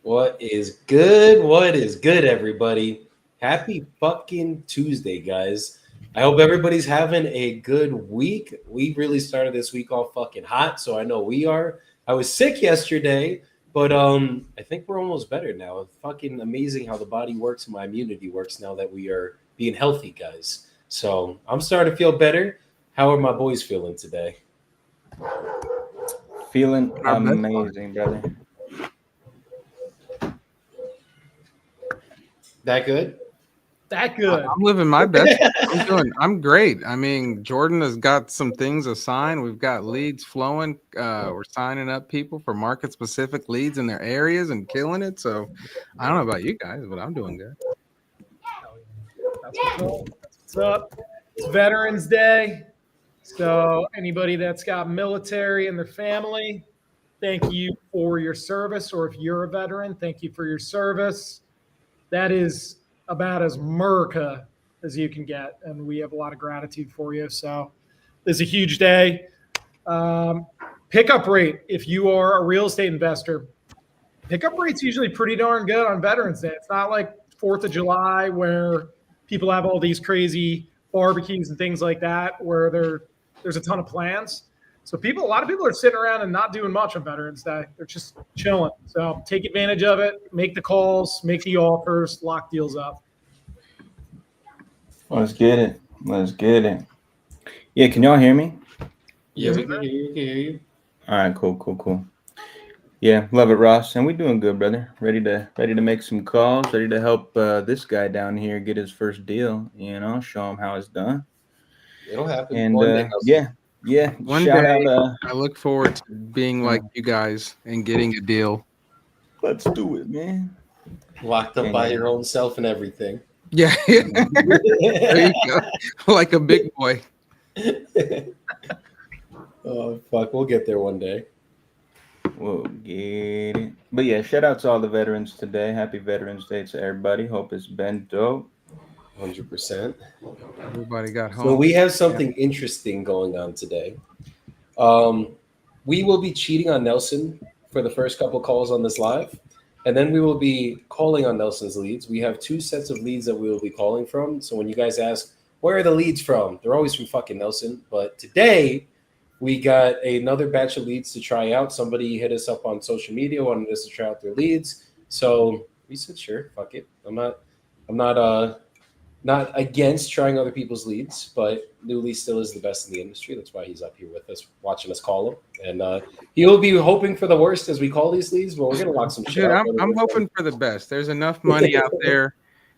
What is good? What is good, everybody? Happy fucking Tuesday, guys. I hope everybody's having a good week. We really started this week off fucking hot, so I know we are. I was sick yesterday, but I think we're almost better now. It's fucking amazing how the body works and my immunity works now that we are being healthy, guys. So I'm starting to feel better. How are my boys feeling today? Feeling Our best amazing, brother. That good? That good. I'm living my best. I'm great. I mean, Jordan has got some things assigned. We've got leads flowing. We're signing up people for market specific leads in their areas and killing it. So I don't know about you guys, but I'm doing good. That's what's up. It's Veterans Day. So anybody that's got military in their family, thank you for your service. Or if you're a veteran, thank you for your service. That is about as America as you can get. And we have a lot of gratitude for you. So this is a huge day. Pickup rate, if you are a real estate investor, pickup rate's usually pretty darn good on Veterans Day. It's not like 4th of July where people have all these crazy barbecues and things like that where there's a ton of plans. So a lot of people are sitting around and not doing much on Veterans Day. They're just chilling. So take advantage of it, make the calls, make the offers, lock deals up. Let's get it. Let's get it. Yeah, can y'all hear me? Yeah, we can hear you. We can hear you. All right, cool. Yeah, love it, Ross. And we doing good, brother. Ready to make some calls. Ready to help this guy down here get his first deal. Show him how it's done. It'll happen. And One day. yeah. One Shout day, out. I look forward to being like you guys and getting a deal. Let's do it, man. Locked up by your own self and everything. Yeah. There you go. Like a big boy. Oh, fuck. We'll get there one day. We'll get it. But yeah, shout out to all the veterans today. Happy Veterans Day to everybody. Hope it's been dope. 100%. Everybody got home. So we have something interesting going on today. We will be cheating on Nelson for the first couple calls on this live. And then we will be calling on Nelson's leads. We have 2 sets of leads that we will be calling from. So when you guys ask, where are the leads from? They're always from fucking Nelson. But today, we got another batch of leads to try out. Somebody hit us up on social media, wanted us to try out their leads. So we said, sure, fuck it. I'm not against trying other people's leads, but Newly still is the best in the industry. That's why he's up here with us, watching us call him. And he'll be hoping for the worst as we call these leads, but we're gonna lock some shit Dude, up. I'm hoping for the best. There's enough money out there.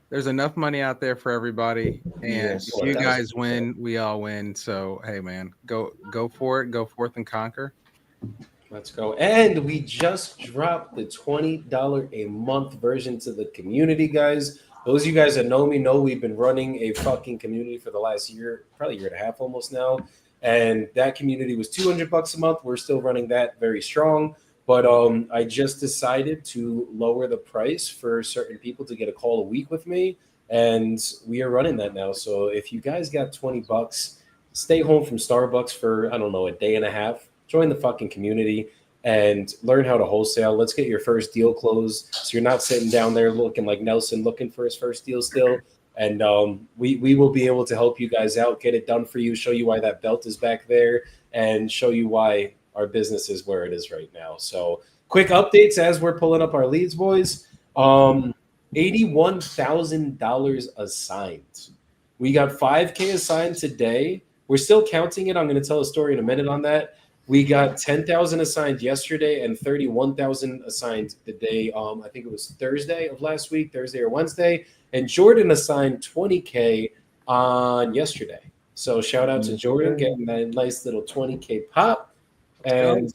There's enough money out there for everybody. And Yes, if you 1000%. guys win, we all win. So hey man, go for it. Go forth and conquer. Let's go. And we just dropped the $20 a month version to the community, guys. Those of you guys that know me know we've been running a fucking community for the last year, probably a year and a half almost now. And that community was $200 a month. We're still running that very strong. But I just decided to lower the price for certain people to get a call a week with me. And we are running that now. So if you guys got $20, stay home from Starbucks for, I don't know, a day and a half. Join the fucking community and learn how to wholesale. Let's get your first deal closed so you're not sitting down there looking like Nelson looking for his first deal still. And we will be able to help you guys out, get it done for you, show you why that belt is back there, and show you why our business is where it is right now. So quick updates as we're pulling up our leads, boys. $81,000 assigned. We got 5K assigned today. We're still counting it. I'm going to tell a story in a minute on that. We got 10,000 assigned yesterday and 31,000 assigned the day. I think it was Thursday of last week, Thursday or Wednesday. And Jordan assigned 20K on yesterday. So shout out to Jordan getting that nice little 20K pop. And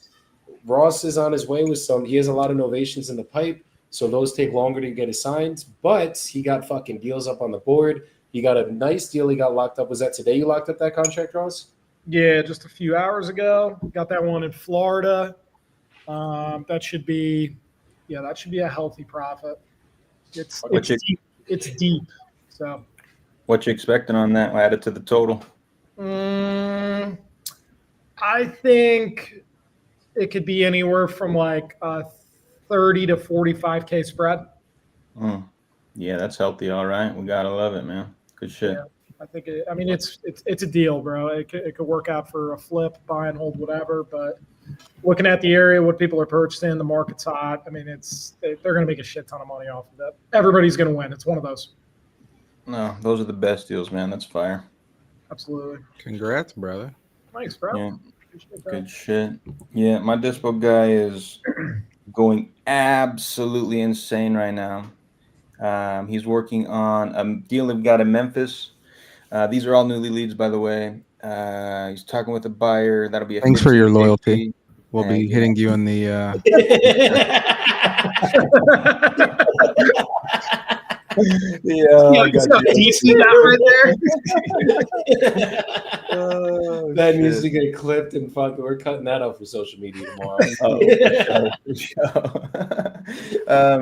Ross is on his way with some. He has a lot of novations in the pipe. So those take longer to get assigned. But he got fucking deals up on the board. He got a nice deal. He got locked up. Was that today you locked up that contract, Ross? Yeah, just a few hours ago. Got that one in Florida. That should be a healthy profit. It's deep. It's deep. So What you expecting on that? Added to the total. I think it could be anywhere from like 30 to 45K spread. Yeah, that's healthy. All right, we gotta love it, man. Good shit. Yeah, I think. It's a deal, bro. It could work out for a flip, buy and hold, whatever. But looking at the area, what people are purchasing, the market's hot. I mean, they're going to make a shit ton of money off of that. Everybody's going to win. It's one of those. No, those are the best deals, man. That's fire. Absolutely. Congrats, brother. Thanks, bro. Yeah, good shit. Yeah, my dispo guy is going absolutely insane right now. He's working on a deal we've got in Memphis. These are all newly leads, by the way. He's talking with a buyer. That'll be a Thanks for your 15K loyalty. fee. We'll be Yeah. hitting you in the. Yeah, I got you. Do you see that right there? Oh, That needs shit. to get clipped and fucking. We're cutting that up for social media tomorrow. Oh, for sure.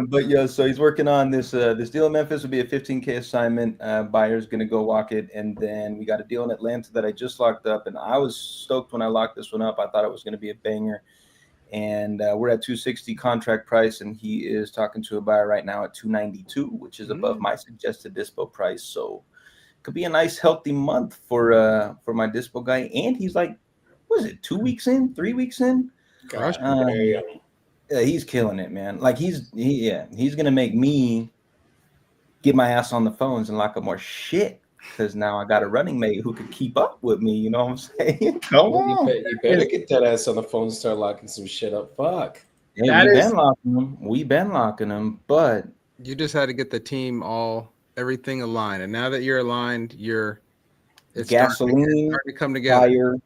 But yeah, so he's working on this deal in Memphis. Will be a 15K assignment. Buyer's gonna go walk it, and then we got a deal in Atlanta that I just locked up, and I was stoked when I locked this one up. I thought it was gonna be a banger, and we're at 260 contract price, and he is talking to a buyer right now at 292, which is above my suggested dispo price. So could be a nice healthy month for my dispo guy, and he's like, what is it, 2 weeks in, 3 weeks in? Yeah, he's killing it, man. Like he's gonna make me get my ass on the phones and lock up more shit, because now I got a running mate who could keep up with me. You know what I'm saying? Come on. You better get that ass on the phone and start locking some shit up. Fuck. Yeah, we've been locking them, but You just had to get the team everything aligned, and now that you're aligned, it's gasoline, starting to come together. fire.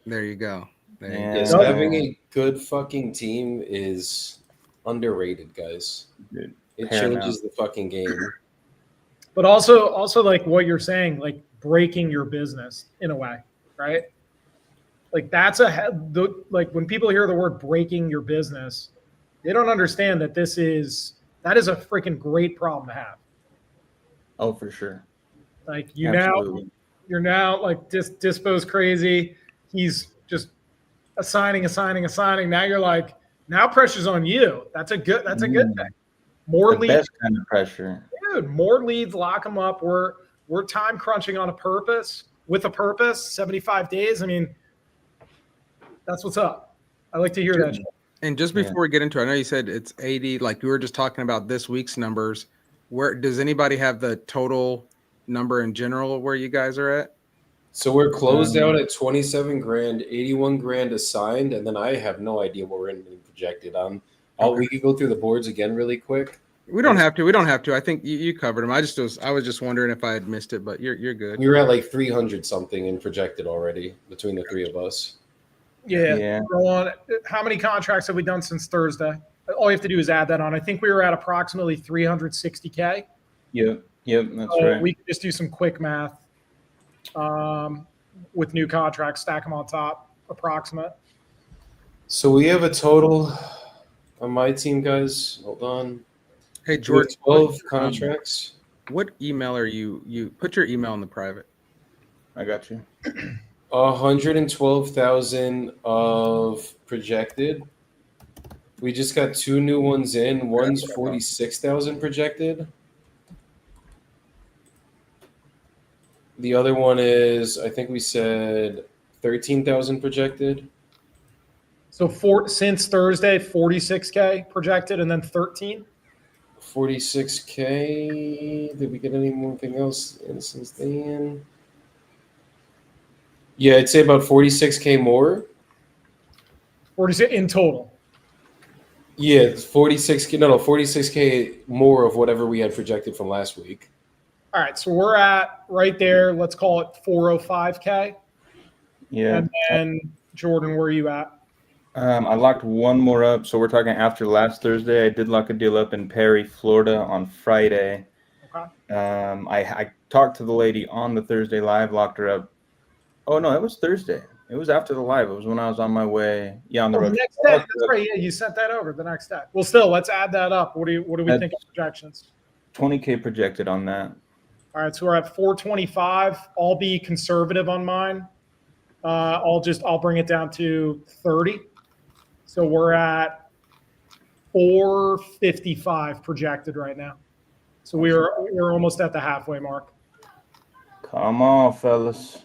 There you go. There you Yeah. go. Yes, having a good fucking team is underrated, guys. Dude, It paramount. changes the fucking game. But also like what you're saying, like breaking your business in a way, right? Like like when people hear the word breaking your business, they don't understand that that is a freaking great problem to have. Oh, for sure. Like Absolutely. you're now like Dispo's crazy. He's just assigning. Now you're like, now pressure's on you. That's a good thing. More The leads, best kind of pressure. dude. More leads, lock them up. We're time crunching on a purpose, with a purpose. 75 days. I mean, that's what's up. I like to hear that shit. And just before we get into it, I know you said it's 80. Like we were just talking about this week's numbers. Where does anybody have the total number in general where you guys are at? So we're closed out at 27 grand, 81 grand assigned, and then I have no idea what we're in projected on. We could go through the boards again really quick. We don't have to. I think you covered them. I was just wondering if I had missed it, but you're good. We were at like 300 something in projected already between the three of us. Yeah. Go on. How many contracts have we done since Thursday? All you have to do is add that on. I think we were at approximately 360K. Yep, that's So right. we can just do some quick math with new contracts, stack them on top, approximate. So we have a total on my team, guys. Hold on. Hey, We have George, 12 contracts. what email are you put your email in the private? I got you. 112,000 of projected. We just got two new ones in. One's 46,000 projected. The other one is, I think we said 13,000 projected. So since Thursday, 46K projected, and then 13. 46K. Did we get anything else in since then? Yeah, I'd say about 46K more. 46 in total. Yeah, 46K. No, 46K more of whatever we had projected from last week. All right, so we're at right there. Let's call it 405K. Yeah. And then Jordan, where are you at? I locked one more up. So we're talking after last Thursday. I did lock a deal up in Perry, Florida on Friday. Okay. I talked to the lady on the Thursday live, locked her up. Oh, no, it was Thursday. It was after the live. It was when I was on my way. Yeah, on the road. The next day. That's right. Yeah, you sent that over the next day. Well, still, let's add that up. What do we think of projections? 20K projected on that. All right, so we're at 425. I'll be conservative on mine. I'll bring it down to 30. So we're at 455 projected right now. So we're almost at the halfway mark. Come on, fellas.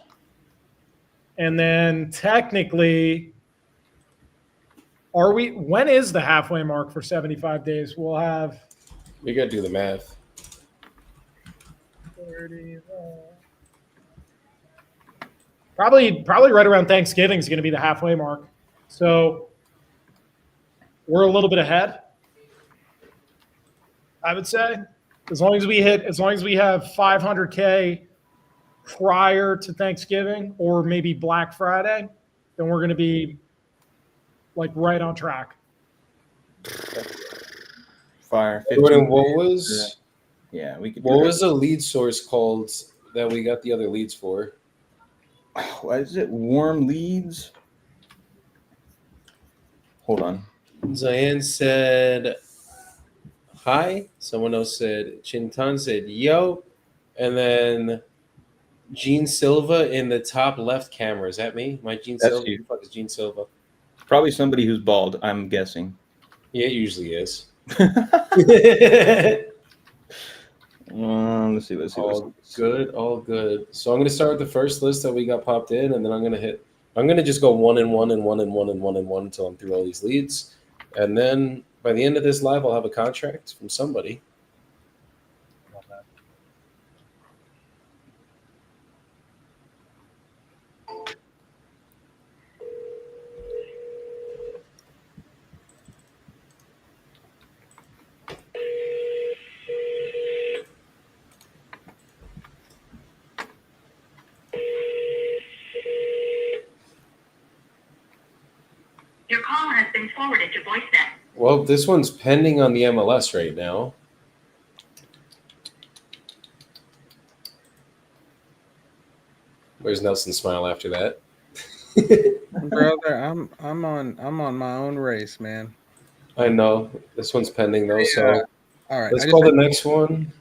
And then technically, when is the halfway mark for 75 days? We'll have We got to do the math. 30, probably right around Thanksgiving is going to be the halfway mark. So we're a little bit ahead, I would say. As long as we have 500K prior to Thanksgiving or maybe Black Friday, then we're going to be like right on track. Fire. Jordan, what was we could. What was the lead source called that we got the other leads for? What is it? Warm leads. Hold on. Zayan said hi. Someone else said Chintan said yo, and then Gene Silva in the top left camera. Is that me? My Gene That's Silva? you. Who the fuck is Gene Silva? Probably somebody who's bald, I'm guessing. Yeah, it usually is. Let's see. All good. So I'm gonna start with the first list that we got popped in, and then I'm gonna just go 1 and 1 and 1 and 1 and 1 and 1 until I'm through all these leads. And then by the end of this live, I'll have a contract from somebody. Your call has been forwarded to voicemail. Well, this one's pending on the MLS right now. Where's Nelson's smile after that? Brother, I'm on my own race, man. I know. This one's pending though, so all right. let's call the next one.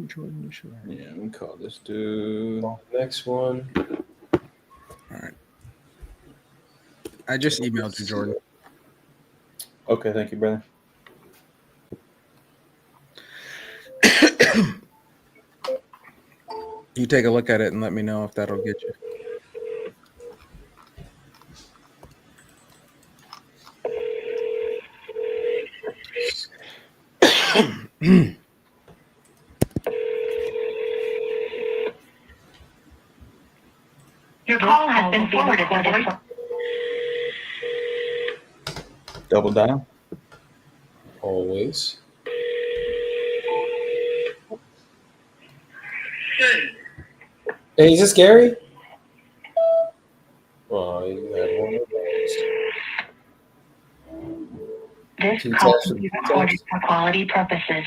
Jordan, sure. Yeah, we call this dude. Next one. All right. I just emailed you, Jordan. Okay, thank you, brother. You take a look at it and let me know if that'll get you. Your call has been forwarded to voicemail. Double dial. Always. Hey, is this Gary? Oh, you had one of those. This call will be recorded for quality purposes.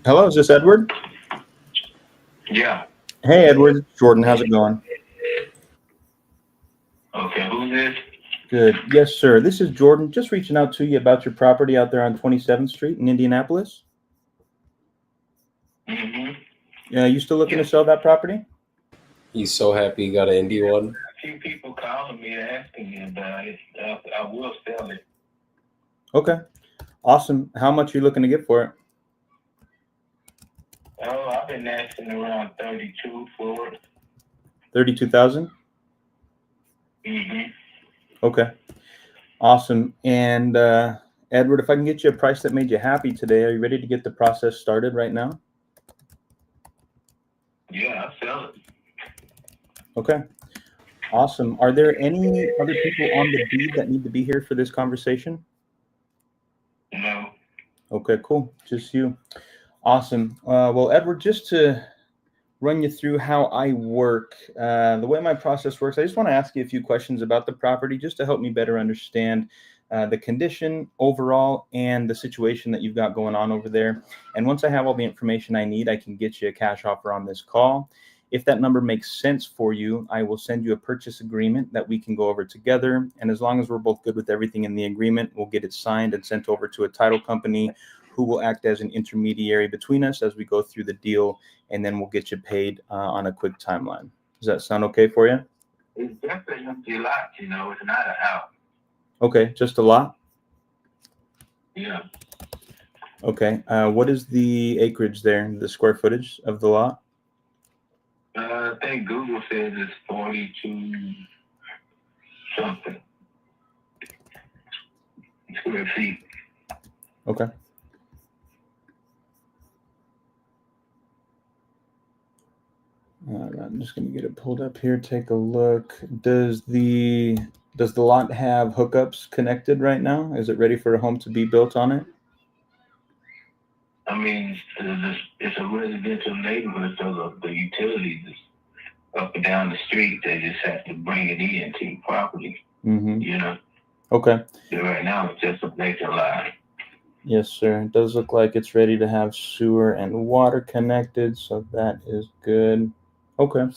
Hello, is this Edward? Yeah. Hey, Edward. Jordan, how's it going? Okay, who's this? Good. Yes, sir. This is Jordan. Just reaching out to you about your property out there on 27th Street in Indianapolis. Mm-hmm. Yeah, you still looking to sell that property? He's so happy he got an Indy one. A few people calling me asking me about it. I will sell it. Okay. Awesome. How much are you looking to get for it? Oh, I've been asking around 32 for it. 32,000? Mm-hmm. Okay. Awesome. And Edward, if I can get you a price that made you happy today, are you ready to get the process started right now? Yeah, I'll sell it. Okay. Awesome. Are there any other people on the deed that need to be here for this conversation? No. Okay, cool. Just you. Awesome. Well, Edward, just to run you through how I work, the way my process works, I just want to ask you a few questions about the property just to help me better understand the condition overall and the situation that you've got going on over there. And once I have all the information I need, I can get you a cash offer on this call. If that number makes sense for you, I will send you a purchase agreement that we can go over together. And as long as we're both good with everything in the agreement, we'll get it signed and sent over to a title company who will act as an intermediary between us as we go through the deal, and then we'll get you paid on a quick timeline. Does that sound okay for you? It's just an empty lot, it's not a house. Okay, just a lot? Yeah. Okay. What is the acreage there, the square footage of the lot? I think Google says it's 42 something square feet. Okay. All right, I'm just gonna get it pulled up here. Take a look. Does the lot have hookups connected right now? Is it ready for a home to be built on it? I mean, it's a residential neighborhood, so the utilities is up and down the street. They just have to bring it in to the property. Mm-hmm. You know. Okay. So right now, it's just a vacant lot. Yes, sir. It does look like it's ready to have sewer and water connected, so that is good. Okay.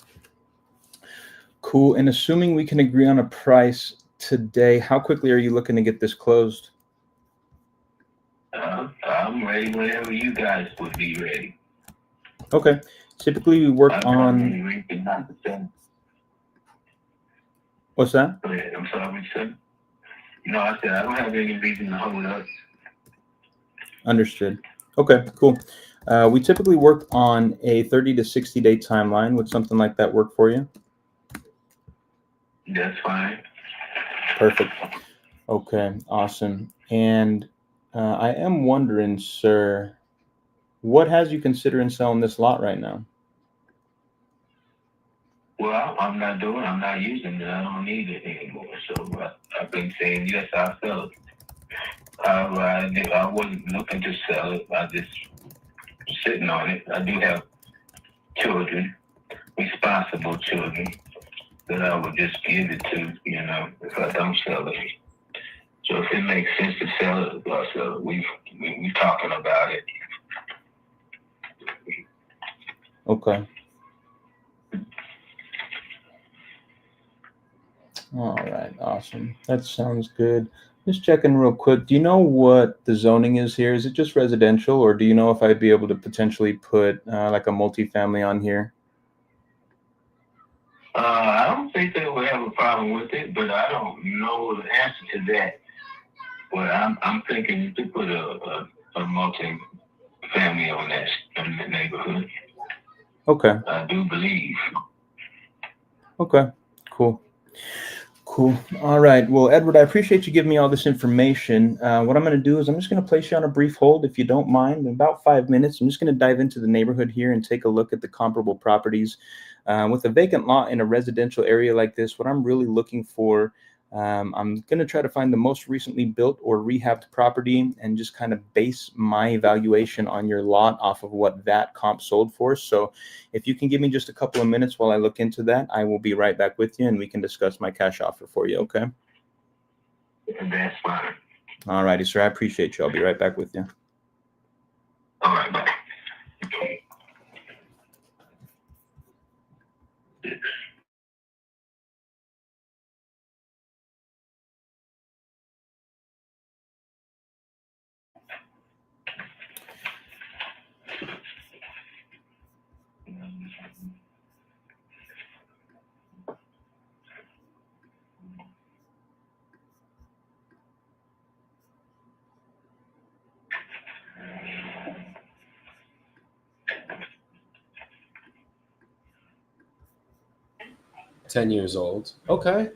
Cool. And assuming we can agree on a price today, how quickly are you looking to get this closed? I'm ready whenever you guys would be ready. Okay. Typically, we work I'm on. reaching out to them. What's that? Go ahead. I'm sorry, what you said? No, I said I don't have any reason to hold up. Understood. Okay, cool. We typically work on a 30 to 60 day timeline. Would something like that work for you? That's fine. Perfect. Okay, awesome. And I am wondering, sir, what has you considering selling this lot right now? Well, I'm not using it. I don't need it anymore. So I've been saying, yes, I'll sell it. I wasn't looking to sell it. I just sitting on it. I do have children, responsible children, that I would just give it to, if I don't sell it. So if it makes sense to sell it, I'll sell it. We talking about it. Okay. All right, awesome. That sounds good. Just checking real quick. Do you know what the zoning is here? Is it just residential, or do you know if I'd be able to potentially put like a multifamily on here? I don't think they would have a problem with it, but I don't know the answer to that. But I'm thinking to put a multi-family on that in the neighborhood. Okay. I do believe. Okay. Cool. Cool. All right. Well, Edward, I appreciate you giving me all this information. What I'm going to do is I'm just going to place you on a brief hold, if you don't mind. In about 5 minutes, I'm just going to dive into the neighborhood here and take a look at the comparable properties. With a vacant lot in a residential area like this, what I'm really looking for, I'm going to try to find the most recently built or rehabbed property and just kind of base my evaluation on your lot off of what that comp sold for. So if you can give me just a couple of minutes while I look into that, I will be right back with you and we can discuss my cash offer for you. Okay. That's fine. All righty, sir. I appreciate you. I'll be right back with you. All right, bye. 10 years old. Okay.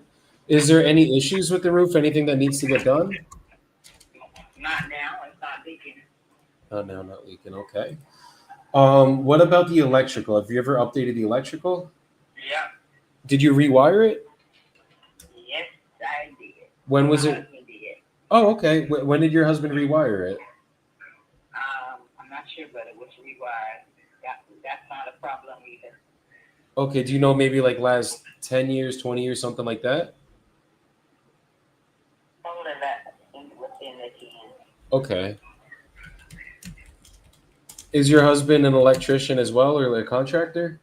Is there any issues with the roof? Anything that needs to get done? Not now, it's not leaking. Oh, no, not leaking. Okay. What about the electrical? Have you ever updated the electrical? Yeah, Did you rewire it? yes, I did. When was My it? husband did. Oh, okay. When did your husband rewire it? I'm not sure, but it was rewired. That's not a problem either. Okay. Do you know maybe like last 10 years, 20 years, something like that? Only that within the 10. Okay. Is your husband an electrician as well or a contractor?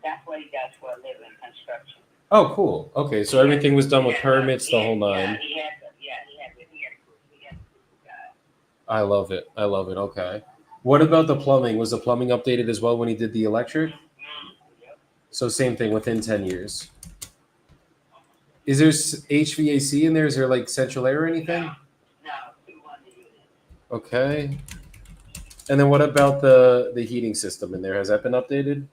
That's what he does for a living, construction. Oh, cool. Okay. So everything was done with permits, the whole Yeah, nine. he had a guy. I love it. I love it. Okay. What about the plumbing? Was the plumbing updated as well when he did the electric? Yep. So same thing within 10 years. Is there HVAC in there? Is there like central air or anything? No, sewer. Okay. And then what about the heating system in there? Has that been updated?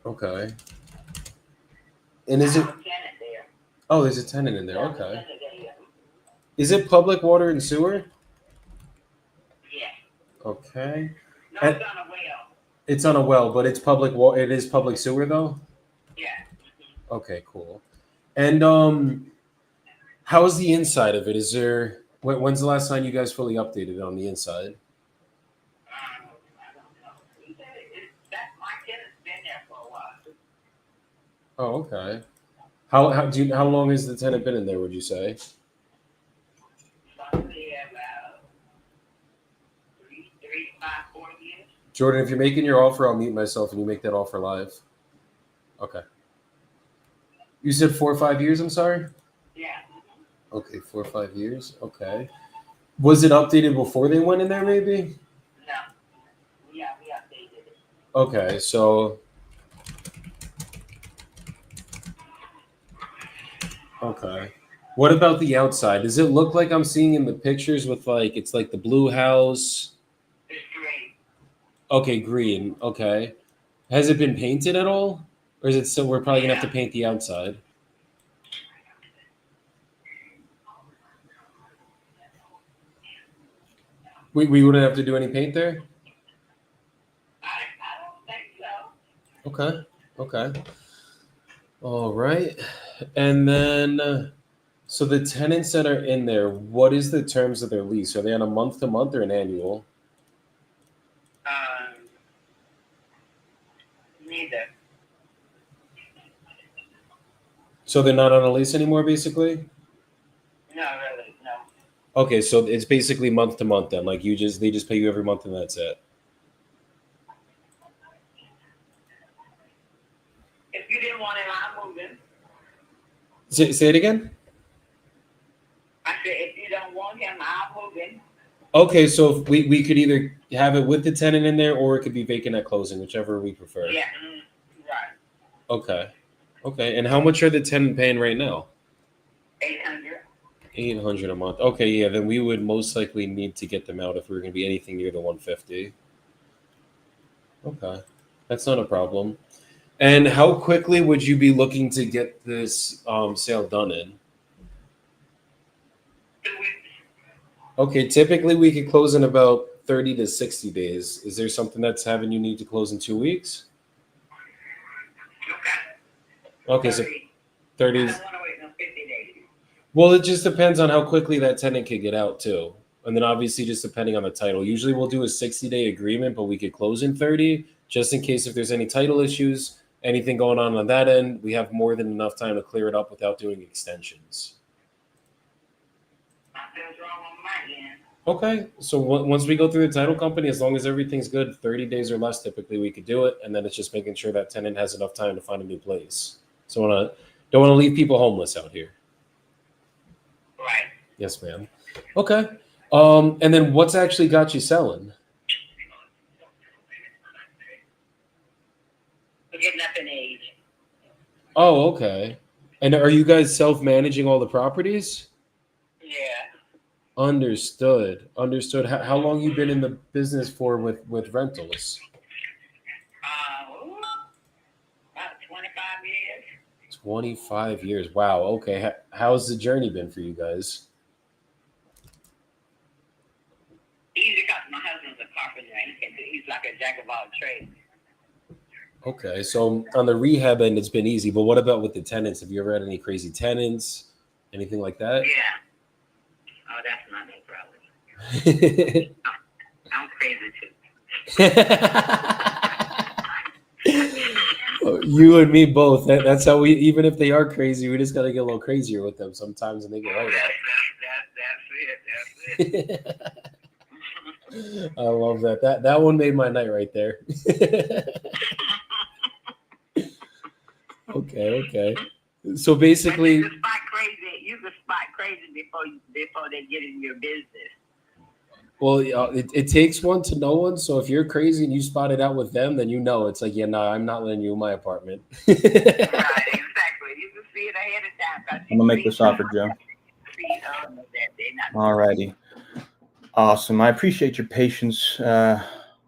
Okay. And is it? Oh, there's a tenant in there. Okay. Is it public water and sewer? Yeah. Okay. No, And it's on a well. it's on a well, but it's public water. It is public sewer though. Yeah. Okay, cool. And how's the inside of it? Is there? When's the last time you guys fully updated on the inside? I don't know. He said that my tenant's been there for a while. Oh, okay. How long has the tenant been in there? Would you say? Probably about 4 years. Jordan, if you're making your offer, I'll mute myself and you make that offer live. Okay. You said 4 or 5 years, I'm sorry? Yeah. Okay, 4 or 5 years. Okay. Was it updated before they went in there, maybe? No. Yeah, we updated it. Okay, so. Okay. What about the outside? Does it look like I'm seeing in the pictures with it's like the blue house? It's great. Okay, green. Okay. Has it been painted at all? Or is it still, we're probably going to have to paint the outside? We wouldn't have to do any paint there? I don't think so. Okay. Okay. All right. And then, so the tenants that are in there, what is the terms of their lease? Are they on a month-to-month or an annual? Neither. So they're not on a lease anymore, basically? No, really, no. Okay, so it's basically month-to-month then. Like they just pay you every month and that's it. If you didn't want it, I'm moving. Say it again? I said, if you don't want him, I'm moving. Okay, so if we could either have it with the tenant in there or it could be vacant at closing, whichever we prefer. Yeah, right. Okay. Okay, and how much are the tenant paying right now? 800. 800 a month. Okay, yeah, then we would most likely need to get them out if we were going to be anything near the 150. Okay, that's not a problem. And how quickly would you be looking to get this sale done in? 2 weeks. Okay, typically we could close in about 30 to 60 days. Is there something that's having you need to close in 2 weeks? Okay, so 30. I don't want to wait no 50 days. Well, it just depends on how quickly that tenant could get out too. And then obviously just depending on the title. Usually we'll do a 60-day agreement, but we could close in 30 just in case if there's any title issues, anything going on that end, we have more than enough time to clear it up without doing extensions. Nothing's wrong on my end. Okay, so once we go through the title company, as long as everything's good, 30 days or less, typically we could do it. And then it's just making sure that tenant has enough time to find a new place. So don't want to leave people homeless out here. Right. Yes, ma'am. Okay. And then what's actually got you selling? We're getting up in age. Oh, okay. And are you guys self-managing all the properties? Yeah. Understood. Understood. How long you been in the business for with rentals? About 25 years. 25 years. Wow. Okay. How's the journey been for you guys? Easy because my husband's a carpenter and he's like a jack of all trades. Okay. So on the rehab end, it's been easy. But what about with the tenants? Have you ever had any crazy tenants? Anything like that? Yeah. Oh, that's not no problem. I'm crazy too. You and me both. That's how we. Even if they are crazy, we just gotta get a little crazier with them sometimes, and they get right That's it. I love that. That one made my night right there. Okay. So basically, You can spot crazy before they get in your business. well, it takes one to know one. So if you're crazy and you spot it out with them, then you know it's like, yeah, no, I'm not letting you in my apartment. Right, exactly. You can see it ahead of time. gonna make this offer, Joe. All righty. Awesome. I appreciate your patience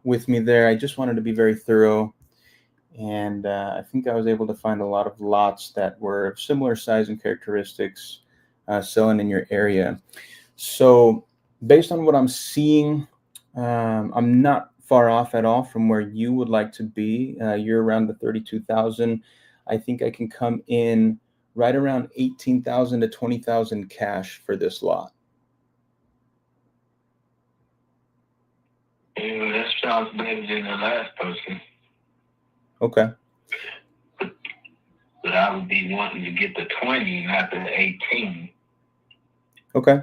with me there. I just wanted to be very thorough. And I think I was able to find a lot of lots that were of similar size and characteristics selling in your area. So based on what I'm seeing, I'm not far off at all from where you would like to be. You're around the 32,000. I think I can come in right around 18,000 to 20,000 cash for this lot. Yeah, that sounds better than the last person. Okay. But I would be wanting to get the 20, not the 18. Okay.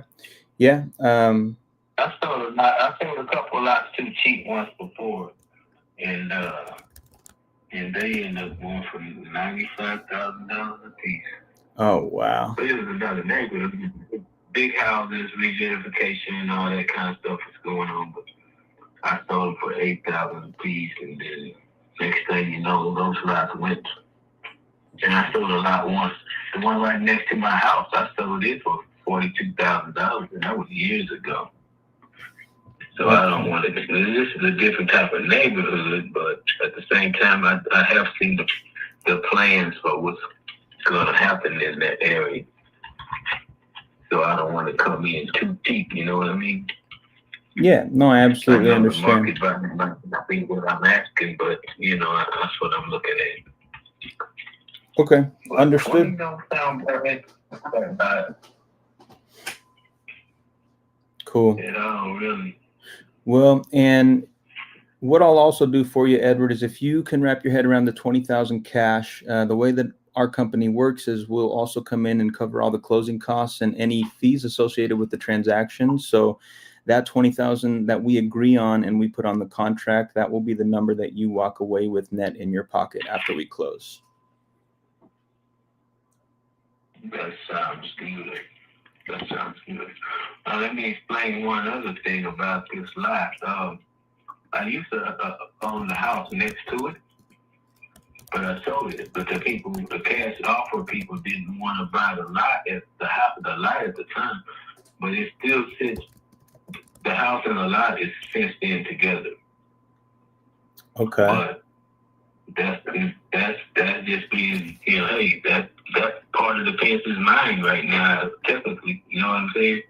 Yeah. I sold a couple lots too cheap once before, and they ended up going for $95,000 a piece. Oh, wow. But it was another neighborhood, big houses, regentrification, and all that kind of stuff was going on. But I sold them for $8,000 a piece, and then next thing you know, those lots went. And I sold a lot once. The one right next to my house, I sold it for $42,000, and that was years ago. So I don't want to. This is a different type of neighborhood, but at the same time, I have seen the plans for what's going to happen in that area. So I don't want to come in too deep. You know what I mean? Yeah. No, I absolutely understand. The market might not be what I'm asking, but that's what I'm looking at. Okay. But Understood. 20 don't sound bad. Cool. It don't really. Well, and what I'll also do for you, Edward, is if you can wrap your head around the 20,000 cash, the way that our company works is we'll also come in and cover all the closing costs and any fees associated with the transaction. So that 20,000 that we agree on and we put on the contract, that will be the number that you walk away with net in your pocket after we close. That sounds good. Let me explain one other thing about this lot. I used to own the house next to it, but I sold it. But the cash offer people didn't want to buy the lot at the time. But it still sits. The house and the lot is fenced in together. Okay. But that's just being, hey, that part of the fence is mine right now, technically. You know what I'm saying?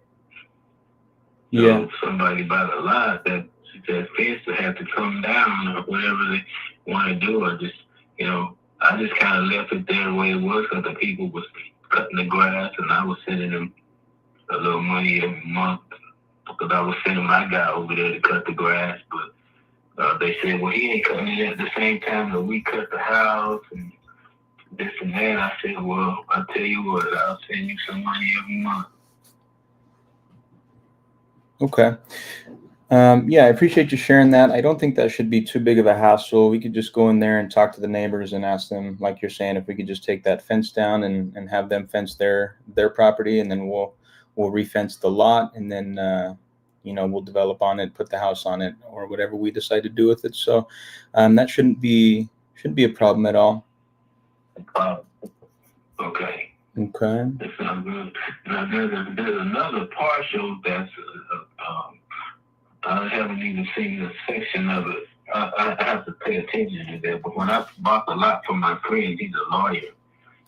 Yeah. So if somebody buy the lot, that fence will have to come down or whatever they want to do, or just, I just kind of left it there the way it was because the people was cutting the grass and I was sending them a little money every month because I was sending my guy over there to cut the grass, but they said, well, he ain't cutting it at the same time that we cut the house and this and that. I said, well, I'll tell you what, I'll send you some money every month. Okay. Yeah, I appreciate you sharing that. I don't think that should be too big of a hassle. We could just go in there and talk to the neighbors and ask them, like you're saying, if we could just take that fence down and have them fence their property, and then we'll refence the lot, and then we'll develop on it, put the house on it, or whatever we decide to do with it. So that shouldn't be a problem at all. Okay. Okay. That sounds good. Now, there's another partial that's I haven't even seen the section of it. I have to pay attention to that. But when I bought the lot from my friend, he's a lawyer.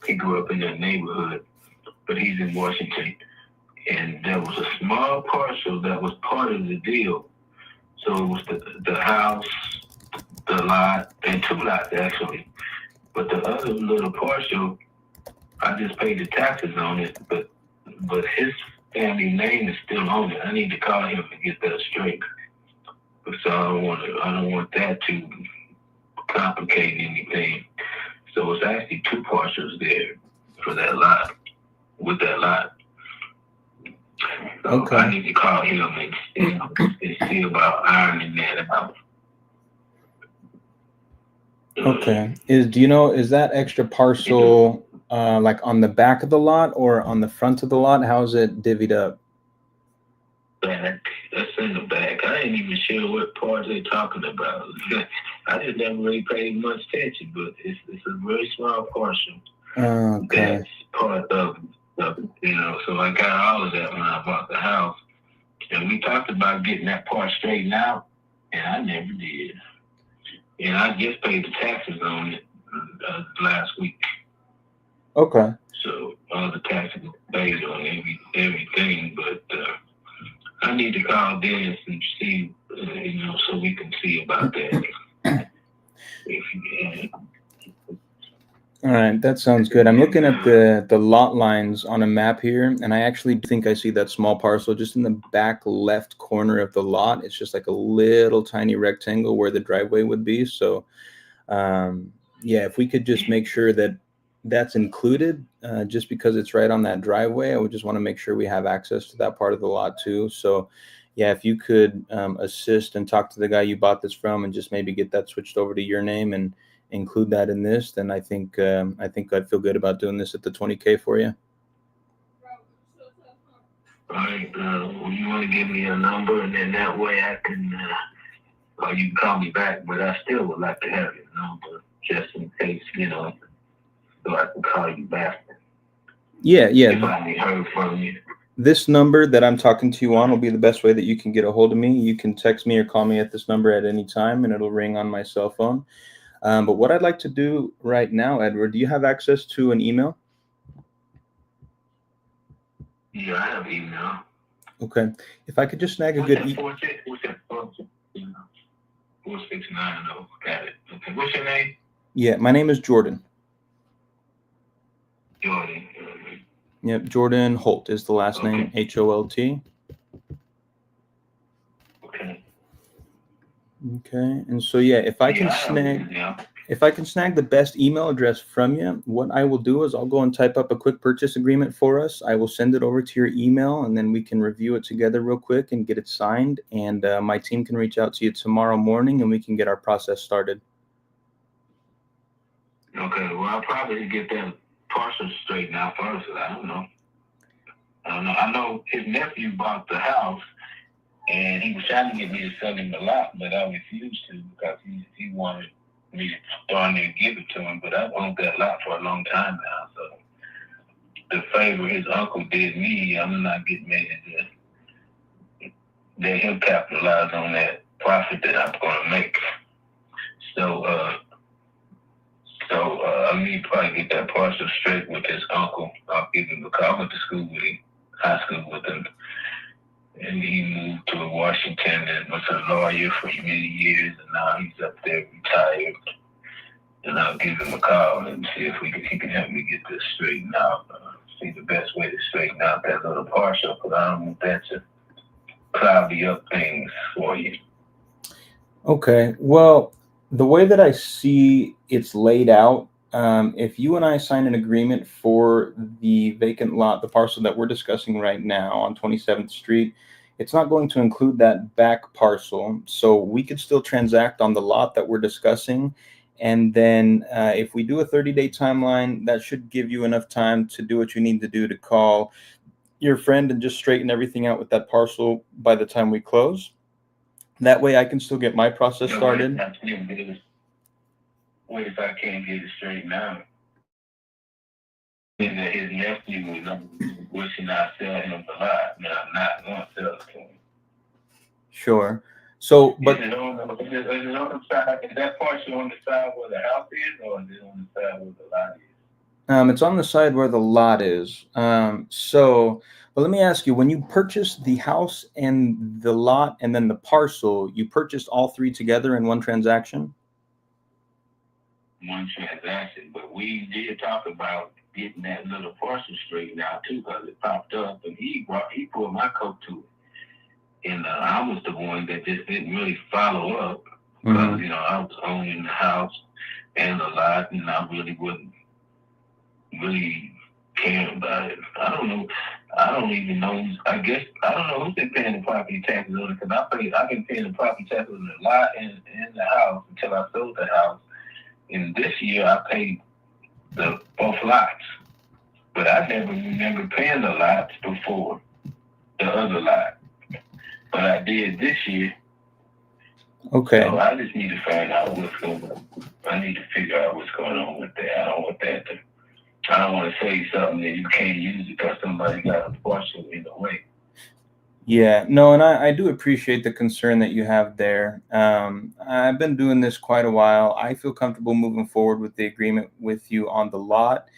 He grew up in that neighborhood, but he's in Washington. And there was a small parcel that was part of the deal. So it was the house, the lot, and two lots actually. But the other little parcel, I just paid the taxes on it, but his family name is still on it. I need to call him and get that straight. So I don't want that to complicate anything. So it's actually two parcels there for that lot, with that lot. So Okay. I need to call him and see about ironing that out. Okay. Is that extra parcel like on the back of the lot or on the front of the lot? How's it divvied up? That's in the back. I ain't even sure what part they're talking about. I just never really paid much attention, but it's a very small parcel. Okay. That's part of So I got all of that when I bought the house. And we talked about getting that part straightened out, and I never did. And I just paid the taxes on it last week. Okay. So all the taxes are paid on everything, but I need to call Dennis and see, so we can see about that. If you can. All right, that sounds good. I'm looking at the lot lines on a map here, and I actually think I see that small parcel just in the back left corner of the lot. It's just like a little tiny rectangle where the driveway would be. So, yeah, if we could just make sure that that's included, just because it's right on that driveway, I would just want to make sure we have access to that part of the lot too. So, yeah, if you could assist and talk to the guy you bought this from, and just maybe get that switched over to your name and include that in this, then I think I'd feel good about doing this at the $20K for you. All right, well, you want to give me a number, and then that way I can, or you can call me back, but I still would like to have your number just in case, so I can call you back. Yeah. If I ain't heard from you. This number that I'm talking to you on will be the best way that you can get a hold of me. You can text me or call me at this number at any time, and it'll ring on my cell phone. But what I'd like to do right now, Edward, do you have access to an email? Yeah, I have email. Okay. If I could just snag a good email. What's that? 4690. Got it. Okay. What's your name? Yeah, my name is Jordan. Jordan. Yep, Jordan Holt is the last name, Holt. Okay. Okay, and so yeah, if I can snag the best email address from you, what I will do is I'll go and type up a quick purchase agreement for us. I will send it over to your email, and then we can review it together real quick and get it signed. And my team can reach out to you tomorrow morning, and we can get our process started. Okay, well, I'll probably get that parcel straightened out first. I don't know. I know his nephew bought the house, and he was trying to get me to sell him the lot, but I refused to because he wanted me to darn near give it to him. But I've owned that lot for a long time now, so the favor his uncle did me, I'm not getting ready to let him capitalize on that profit that I'm going to make. So I need to probably get that parcel straight with his uncle. I'll give him a call. I went to school with him, high school with him. And he moved to Washington and was a lawyer for many years, and now he's up there retired. And I'll give him a call and see if he can help me get this straightened out. See the best way to straighten out that little parcel, because I don't want that to cloudy up things for you. Okay, well, the way that I see it's laid out, if you and I sign an agreement for the vacant lot, the parcel that we're discussing right now on 27th Street, it's not going to include that back parcel. So we could still transact on the lot that we're discussing. And then if we do a 30-day timeline, that should give you enough time to do what you need to do to call your friend and just straighten everything out with that parcel by the time we close. That way I can still get my process started. What if I can't get it straightened out? And that his nephew was wishing I sell him the lot, and I'm not going to sell it to him. Sure. So, but is it on the side? Is that parcel on the side where the house is, or is it on the side where the lot is? It's on the side where the lot is. But let me ask you: when you purchased the house and the lot, and then the parcel, you purchased all three together in one transaction? One transaction, but we did talk about getting that little parcel straightened out too, because it popped up, and he pulled my coat to it, and I was the one that just didn't really follow up because I was owning the house and the lot, and I really wasn't really caring about it. I don't know. I don't even know. I guess I don't know who's been paying the property taxes on it, because I've been paying the property taxes on the lot and the house until I sold the house. And this year I paid both lots, but I never remember paying the lots before, the other lot. But I did this year. Okay. So I just need to find out what's going on. I need to figure out what's going on with that. I don't want that to I don't want to say something that you can't use because somebody got a portion in the way. Yeah, no, and I do appreciate the concern that you have there. I've been doing this quite a while. I feel comfortable moving forward with the agreement with you on the lot.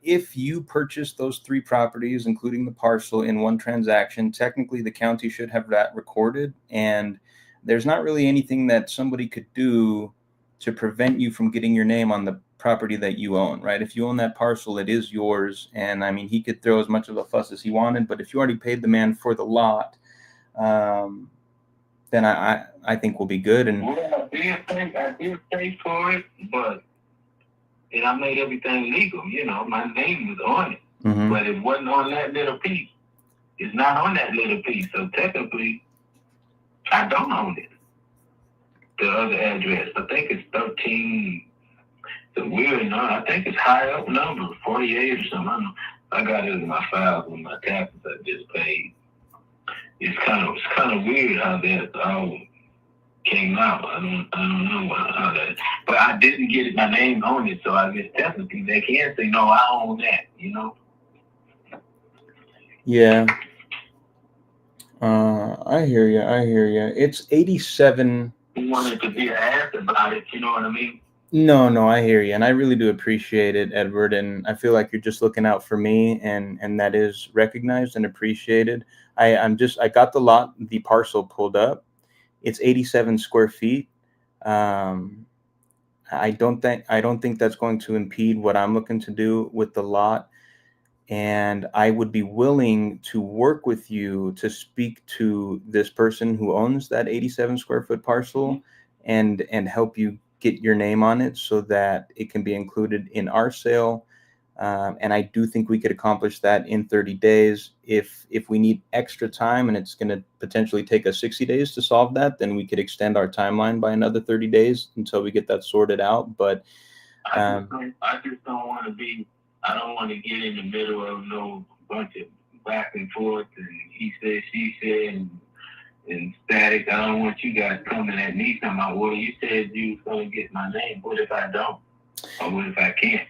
If you purchase those 3 properties, including the parcel, in one transaction, technically the county should have that recorded, and there's not really anything that somebody could do to prevent you from getting your name on the property that you own, right? If you own that parcel, it is yours. And I mean, he could throw as much of a fuss as he wanted, but if you already paid the man for the lot, then I think we'll be good. And well, I did pay for it, but and I made everything legal. You know, my name was on it, but it wasn't on that little piece. It's not on that little piece, so technically, I don't own it. The other address, I think it's 13. It's a weird number. I think it's high up number, 48 or something. I don't know. I got it in my files with my taxes I just paid. It's kind of weird how that all came out. I don't know how that. But I didn't get my name on it, so I guess technically they can say no, I own that. You know. yeah, I hear you. It's 87. He wanted to be asked about it. You know what I mean? No, I hear you, and I really do appreciate it, Edward. And I feel like you're just looking out for me, and that is recognized and appreciated. I got the parcel pulled up. It's 87 square feet. I don't think that's going to impede what I'm looking to do with the lot. And I would be willing to work with you to speak to this person who owns that 87 square foot parcel and help you get your name on it so that it can be included in our sale. And I do think we could accomplish that in 30 days. If we need extra time and it's going to potentially take us 60 days to solve that, then we could extend our timeline by another 30 days until we get that sorted out. But I just don't want to be. I don't want to get in the middle of no bunch of back and forth and he said, she said, and static. I don't want you guys coming at me talking about, well, you said you was going to get my name. What if I don't? Or what if I can't?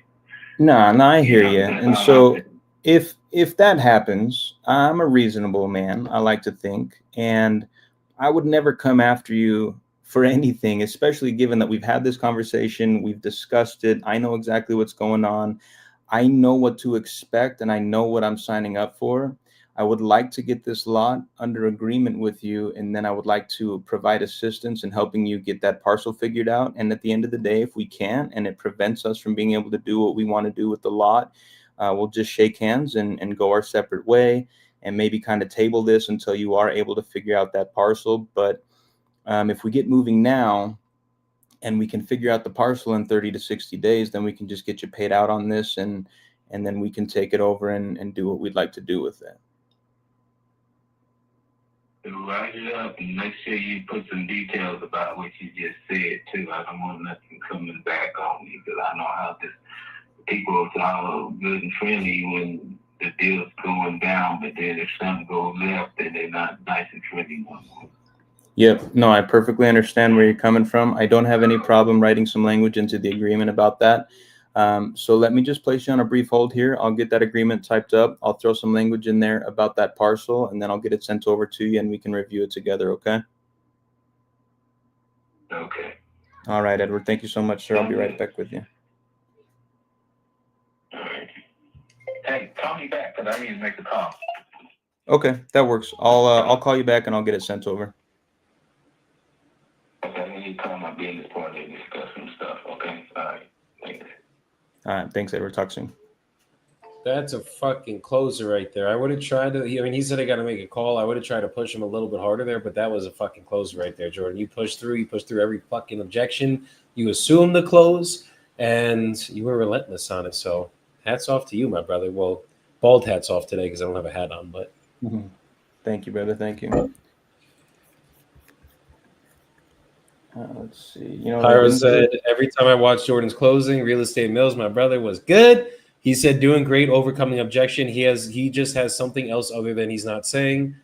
No, I hear you. And so if that happens, I'm a reasonable man, I like to think, and I would never come after you for anything, especially given that we've had this conversation, we've discussed it. I know exactly what's going on. I know what to expect and I know what I'm signing up for. I would like to get this lot under agreement with you, and then I would like to provide assistance in helping you get that parcel figured out. And at the end of the day, if we can't and it prevents us from being able to do what we want to do with the lot, we'll just shake hands and go our separate way and maybe kind of table this until you are able to figure out that parcel. But if we get moving now and we can figure out the parcel in 30 to 60 days, then we can just get you paid out on this, and then we can take it over and do what we'd like to do with it. Write it up and make sure you put some details about what you just said too. I don't want nothing coming back on me because I know how this people are all good and friendly when the deal's going down, but then if something goes left, then they're not nice and friendly no more. Yep. No, I perfectly understand where you're coming from. I don't have any problem writing some language into the agreement about that. So let me just place you on a brief hold here. I'll get that agreement typed up. I'll throw some language in there about that parcel, and then I'll get it sent over to you and we can review it together. Okay. Okay. All right, Edward. Thank you so much, sir. I'll be right back with you. All right. Hey, call me back because I need to make a call. Okay, that works. I'll call you back and I'll get it sent over. Okay, I need to call my business partner and discuss some stuff. Okay. All right. Thanks. All right. Thanks, Edward. Talk soon. That's a fucking closer right there. I would have tried to. I mean, he said I got to make a call. I would have tried to push him a little bit harder there, but that was a fucking closer right there, Jordan. You pushed through. You pushed through every fucking objection. You assumed the close, and you were relentless on it. So, hats off to you, my brother. Well, bald hats off today because I don't have a hat on. But thank you, brother. Thank you. Let's see. You know, Pyro said, every time I watch Jordan's closing, Real Estate Mills, my brother was good. He said, doing great, overcoming objection. He just has something else other than he's not saying.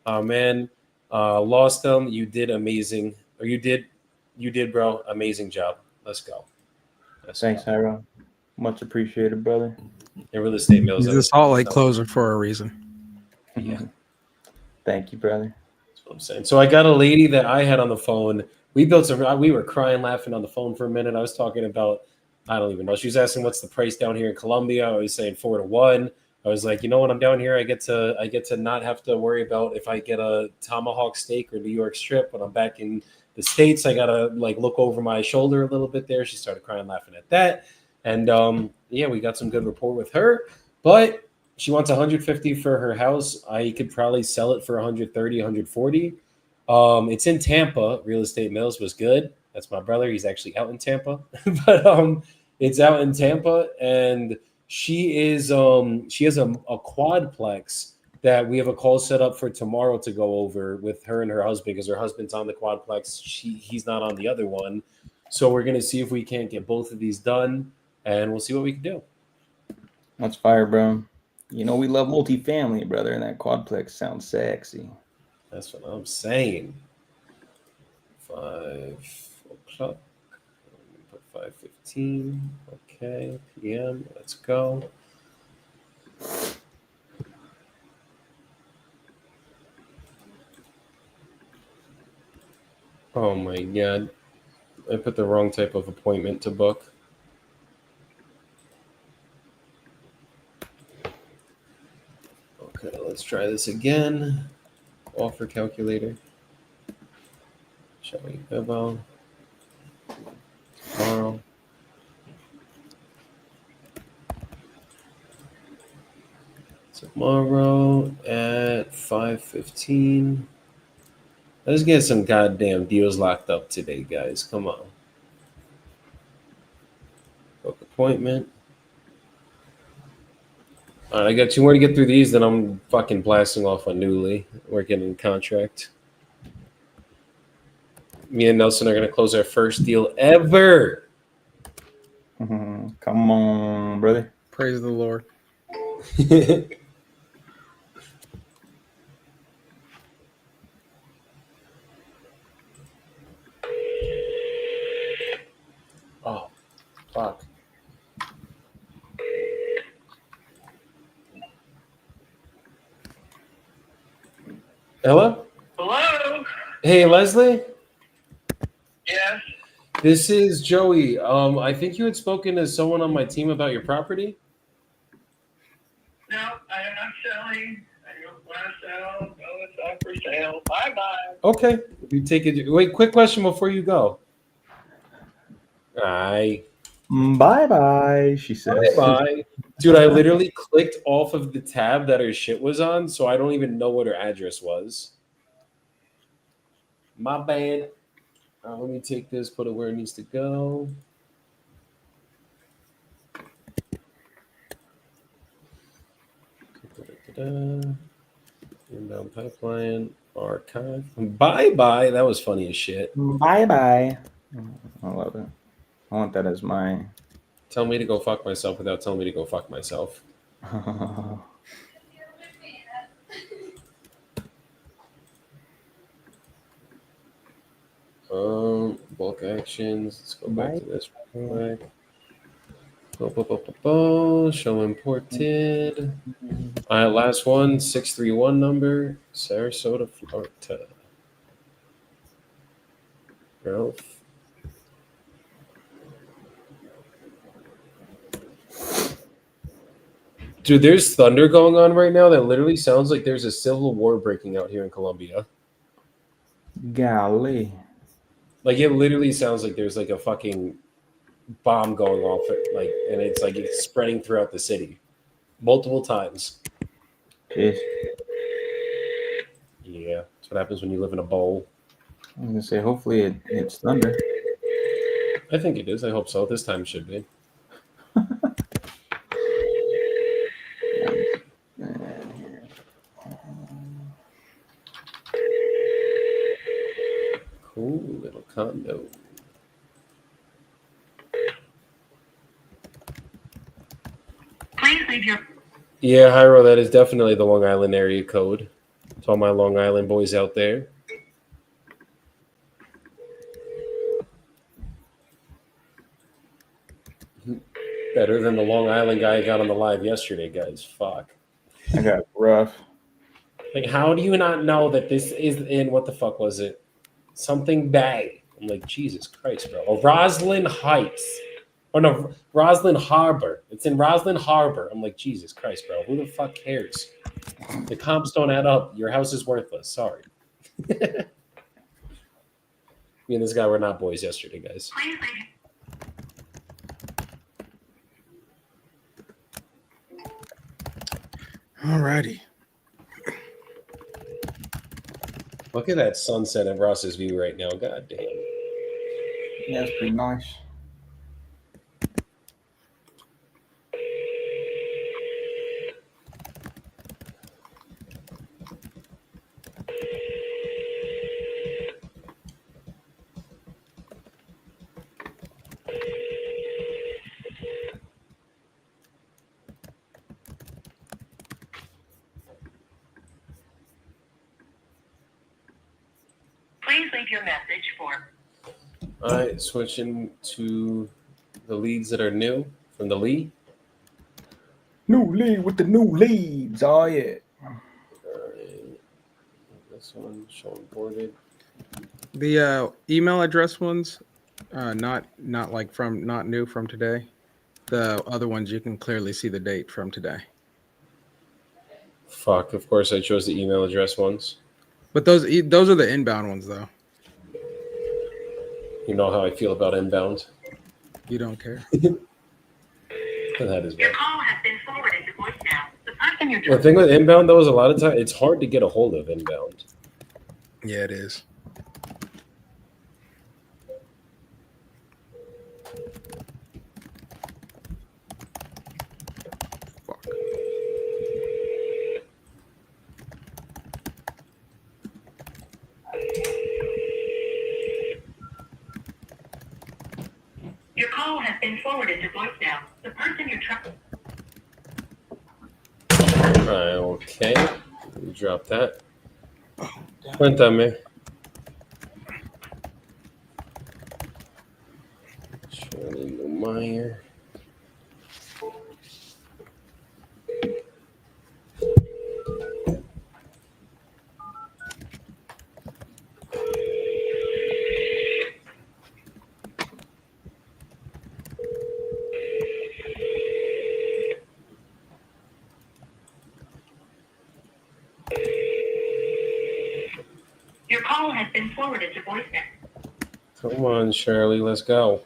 Man, lost them. You did amazing. Or you did, bro. Amazing job. Let's go. Thanks, Pyro. Much appreciated, brother. And real estate mails. He's a Salt Lake closer for a reason. Yeah. Thank you, brother. That's what I'm saying. So I got a lady that I had on the phone. We were crying, laughing on the phone for a minute. I was talking about, I don't even know. She was asking what's the price down here in Colombia. I was saying 4 to 1. I was like, when I'm down here, I get to not have to worry about if I get a tomahawk steak or New York strip. When I'm back in the States, I gotta like look over my shoulder a little bit there. She started crying, laughing at that. And yeah, we got some good rapport with her. But she wants 150 for her house. I could probably sell it for 130, 140. It's in Tampa. Real Estate Mills was good. That's my brother. He's actually out in Tampa. But it's out in Tampa, and she has a quadplex that we have a call set up for tomorrow to go over with her and her husband, because her husband's on the quadplex. He's not on the other one. So we're gonna see if we can't get both of these done, and we'll see what we can do. That's fire, bro. We love multifamily, brother, and that quadplex sounds sexy. That's what I'm saying. 5 o'clock. Put 5:15. Okay, PM. Let's go. Oh my god. I put the wrong type of appointment to book. Okay, let's try this again. Offer calculator. Shall we go tomorrow? Tomorrow at 5:15. Let's get some goddamn deals locked up today, guys. Come on. Book appointment. All right, I got 2 more to get through these, then I'm fucking blasting off on Newly. Working in contract. Me and Nelson are going to close our first deal ever. Come on, brother. Praise the Lord. Oh, fuck. Hello? Hello? Hey, Leslie? Yes? This is Joey. I think you had spoken to someone on my team about your property. No, I am not selling. I don't want to sell. No, it's not for sale. Bye-bye. Okay. You take it. Wait, quick question before you go. Aye. Bye-bye, she says. Bye. Dude, I literally clicked off of the tab that her shit was on, so I don't even know what her address was. My bad. Let me take this, put it where it needs to go. Inbound pipeline, archive. Bye-bye. That was funny as shit. Bye-bye. I love it. I want that as my... Tell me to go fuck myself without telling me to go fuck myself. Bulk actions. Let's go back to this real quick. Show imported. All right, last one, 631 number, Sarasota, Florida. Ralph. Dude, there's thunder going on right now that literally sounds like there's a civil war breaking out here in Colombia. Golly. Like, it literally sounds like there's like a fucking bomb going off, and it's like it's spreading throughout the city multiple times. Jeez. Yeah, that's what happens when you live in a bowl. I'm going to say, hopefully it's thunder. I think it is. I hope so. This time it should be. Cool little condo. Please leave your. Yeah, Hyro, that is definitely the Long Island area code. To all my Long Island boys out there. Better Better than the Long Island guy I got on the live yesterday, guys. Fuck. I got it rough. Like, how do you not know that this is in what the fuck was it? Something Bay. I'm like, Jesus Christ, bro. Or Roslyn Heights. Oh no, Roslyn Harbor. It's in Roslyn Harbor. I'm like, Jesus Christ, bro. Who the fuck cares? The comps don't add up. Your house is worthless. Sorry. Me and this guy were not boys yesterday, guys. Alrighty. Look at that sunset at Ross's View right now. God damn. Yeah, it's pretty nice. Please leave your message for. All right, switching to the leads that are new from the lead. New lead with the new leads. Oh yeah. All right. This one showing boarded. The email address ones, not new from today. The other ones you can clearly see the date from today. Fuck, of course I chose the email address ones. But those are the inbound ones though. You know how I feel about inbound. You don't care. That is Your bad. call has been forwarded to voicemail. The person you're The trying thing with inbound though is a lot of time it's hard to get a hold of inbound. Yeah, it is. Fuck. Your call has been forwarded to voicemail. The person you're trying. Alright, okay. We drop that. Cuéntame. Shirley Meyer. Your call has been forwarded to voicemail. Come on, Shirley, let's go.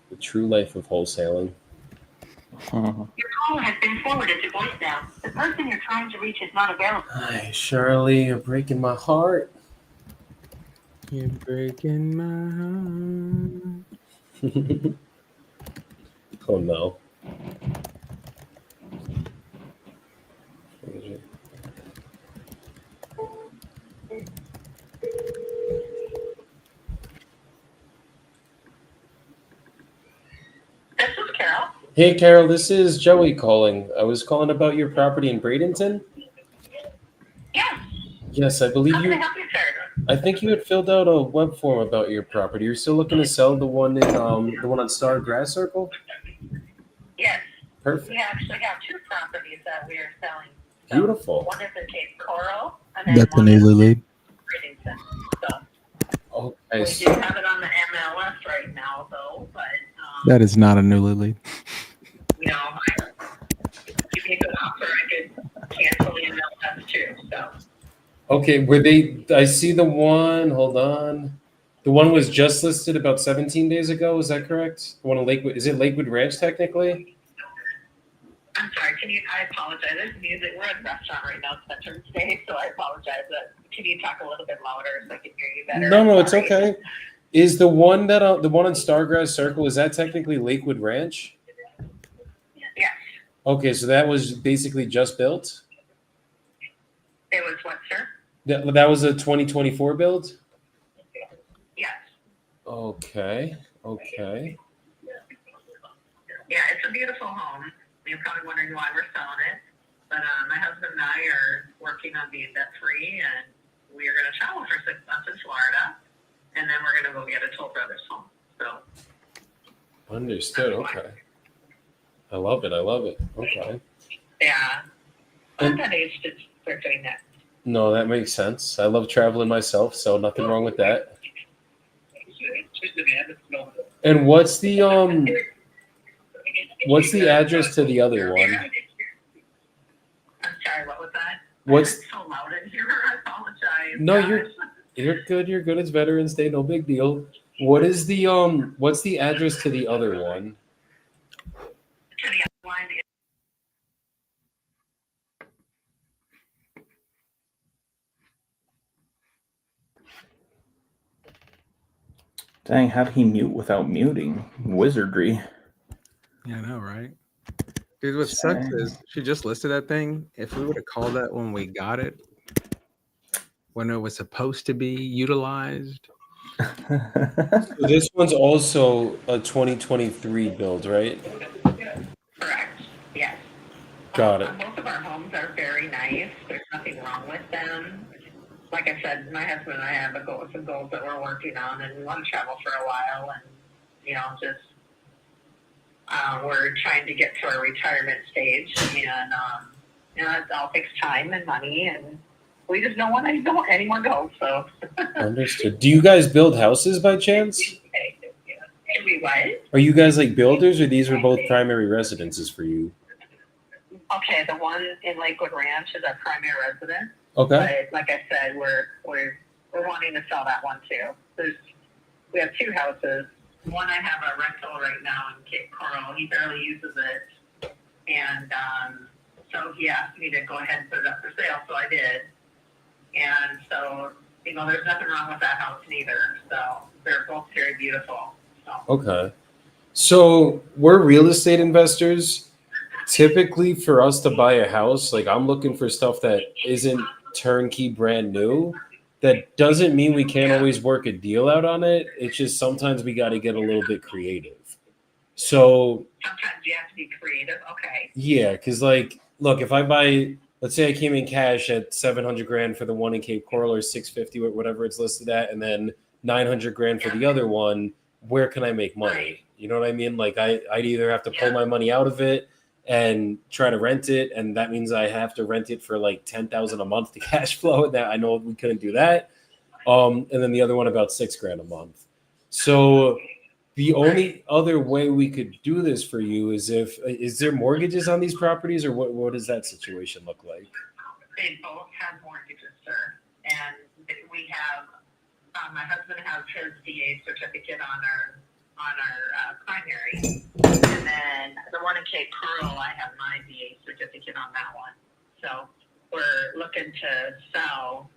The true life of wholesaling. Your call has been forwarded to voicemail. The person you're trying to reach is not available. Hi, Shirley, you're breaking my heart. You're breaking my heart. Oh no. This is Carol. Hey, Carol, this is Joey calling. I was calling about your property in Bradenton. Yes. Yes, I believe How can I you. help you, sir? I think you had filled out a web form about your property. You're still looking to sell the one in the one on Star Grass Circle. Yes. Perfect. We actually have two properties that we are selling. Beautiful. One is in Cape Coral, and then That's a one new is in lead. Bradenton. So Okay. we So, do have it on the MLS right now, though. But That is not a new lead. you know, give me a good offer, I could cancel the MLS too. So okay, were they? I see the one. Hold on. The one was just listed about 17 days ago. Is that correct? The one in Lakewood. Is it Lakewood Ranch technically? I'm sorry. I apologize. There's music. We're at a restaurant right now. It's Veterans Day, so I apologize. But can you talk a little bit louder so I can hear you better? No, it's Sorry. okay. Is the one that the one on Stargrass Circle? Is that technically Lakewood Ranch? Yes. Okay, so that was basically just built. It was what, sir? That was a 2024 build. Yes. Okay. Okay. Yeah, it's a beautiful home. You're probably wondering why we're selling it. But my husband and I are working on being debt free, and we are going to travel for 6 months in Florida, and then we're going to go get a Toll Brothers home. So Understood. Okay. I love it. I love it. Okay. yeah, I'm And- not that age to start doing that. No, that makes sense. I love traveling myself, so nothing wrong with that. And what's the address to the other one? I'm sorry, what was that? What's It's so loud in here. I apologize. No, gosh. you're good. You're good. It's Veterans Day. No big deal. What's the address to the other one? To the other one, Dang, how did he mute without muting? Wizardry. Yeah, I know, right? Dude, what sucks is she just listed that thing. If we would have called that when we got it, when it was supposed to be utilized. This one's also a 2023 build, right? correct. Yes. Got it. Both of our homes are very nice. There's nothing wrong with them. Like I said, my husband and I have some goals that we're working on, and we want to travel for a while, and just we're trying to get to our retirement stage, and it all takes time and money, and we just don't want any more goals. So Understood. Do you guys build houses by chance? we what? Are you guys like builders, or these are both primary residences for you? Okay, the one in Lakewood Ranch is our primary residence. Okay. But like I said, we're wanting to sell that one too. We have two houses. One I have a rental right now in Cape Coral. He barely uses it, and so he asked me to go ahead and put it up for sale. So I did, and so there's nothing wrong with that house neither. So they're both very beautiful. So. Okay. So we're real estate investors. Typically, for us to buy a house, like I'm looking for stuff that isn't turnkey brand new. That doesn't mean we can't always work a deal out on it. It's just sometimes we got to get a little bit creative. So Sometimes you have to be creative. Okay. yeah, because look, if I buy, let's say I came in cash at 700 grand for the one in Cape Coral, or 650, or whatever it's listed at, and then 900 grand for the other one, where can I make money? You know what I mean? Like I'd either have to pull my money out of it and try to rent it, and that means I have to rent it for like 10,000 a month to cash flow. That I know we couldn't do that. And then the other one about $6,000 a month. So the only other way we could do this for you is is there mortgages on these properties, or what does that situation look like? They both have mortgages, sir, and we have. My husband has his VA certificate on our primary, and then the one in Cape Coral, I have my VA certificate on that one. So we're looking to sell.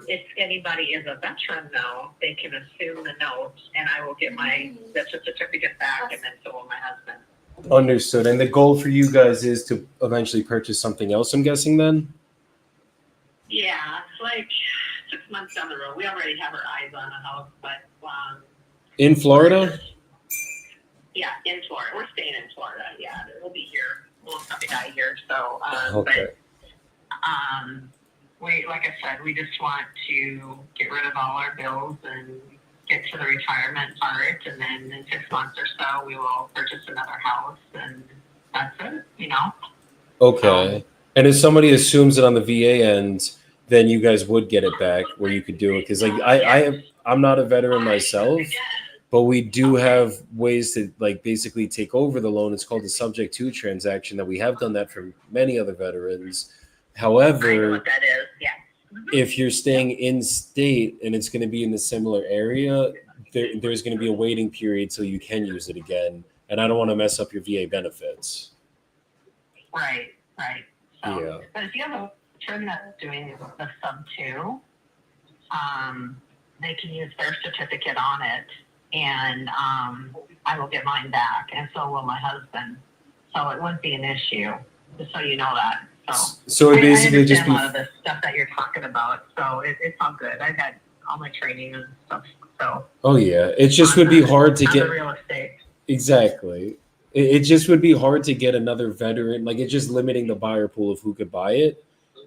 If anybody is a veteran, though, they can assume the note, and I will get my veteran certificate back, and then so will my husband. Understood. And the goal for you guys is to eventually purchase something else, I'm guessing, then? Yeah, it's like 6 months down the road. We already have our eyes on a house, but In Florida? yeah, in Florida. We're staying in Florida. Yeah, we'll be here. We'll probably die here. So, Okay. but we, like I said, we just want to get rid of all our bills and get to the retirement part, and then in 6 months or so, we will purchase another house, and that's it. Okay. And if somebody assumes it on the VA end, then you guys would get it back where you could do it. Because I'm not a veteran myself, but we do have ways to basically take over the loan. It's called a subject to transaction that we have done that for many other veterans. I know However, what that is. Yeah. if you're staying in state and it's going to be in the similar area, there's going to be a waiting period so you can use it again. And I don't want to mess up your VA benefits. Right. So, Yeah. but if you have a veteran that's doing the sub 2, they can use their certificate on it, and I will get mine back, and so will my husband. So it wouldn't be an issue, just so you know that. So it basically I just understand a lot of the stuff that you're talking about, so it's all good. I've had all my training and stuff So Oh yeah, it just would be hard to on get the real estate. exactly. It just would be hard to get another veteran. Like it's just limiting the buyer pool of who could buy it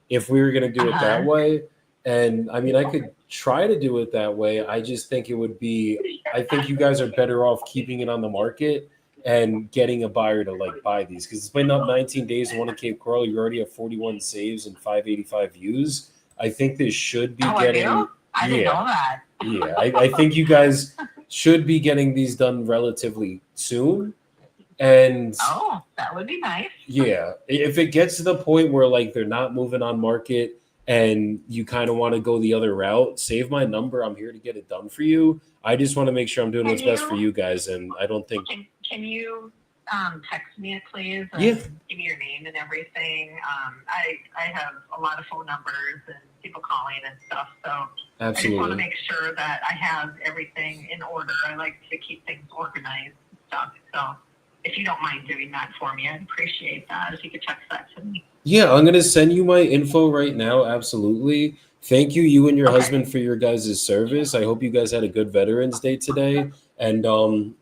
if we were going to do it that way. And I mean, I could try to do it that way. I just think it would be. I think you guys are better off keeping it on the market and getting a buyer to like buy these because it's been up 19 days. One in Cape Coral, you already have 41 saves and 585 views. I think this should be getting. I didn't know that. Yeah, I think you guys should be getting these done relatively soon. And Oh, that would be nice. yeah, if it gets to the point where like they're not moving on market and you kind of want to go the other route, save my number. I'm here to get it done for you. I just want to make sure I'm doing what's best for you guys. And I don't think. Can you text me it, please? Yeah. Give me your name and everything. I have a lot of phone numbers and people calling and stuff. So I just want to Absolutely. make sure that I have everything in order. I like to keep things organized and stuff. So if you don't mind doing that for me, I'd appreciate that. If you could text that to me. Yeah, I'm gonna send you my info right now. Absolutely. Thank you, you and your Okay. husband, for your guys' service. I hope you guys had a good Veterans Day today. And We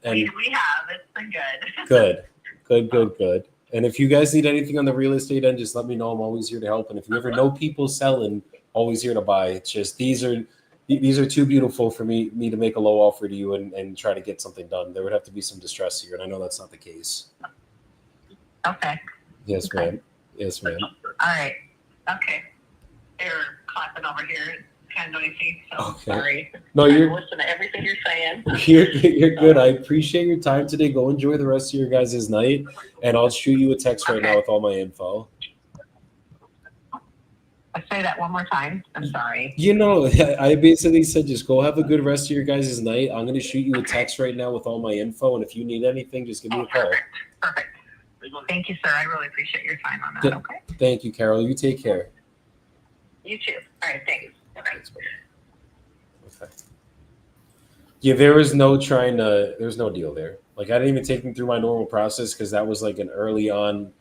have. It's been good. good. And if you guys need anything on the real estate end, just let me know. I'm always here to help. And if you ever know people selling, always here to buy. It's just these are too beautiful for me to make a low offer to you and try to get something done. There would have to be some distress here, and I know that's not the case. Okay. Yes, Okay. ma'am. Yes, ma'am. All right. Okay. They're clapping over here. It's kind of noisy, so Okay. sorry. No, I you're listen to everything you're saying. you're good. I appreciate your time today. Go enjoy the rest of your guys' night, and I'll shoot you a text right now Okay. with all my info. I say that one more time. I'm sorry. You know, I basically said just go have a good rest of your guys' night. I'm gonna shoot you a text right now with all my info, and if you need anything, just give me a call. Perfect. Thank you, sir. I really appreciate your time on that. Good. Okay. Thank you, Carol. You take care. You too. All right. Thanks. Bye. Okay. Yeah, there's no deal there. Like I didn't even take them through my normal process because that was like an early on.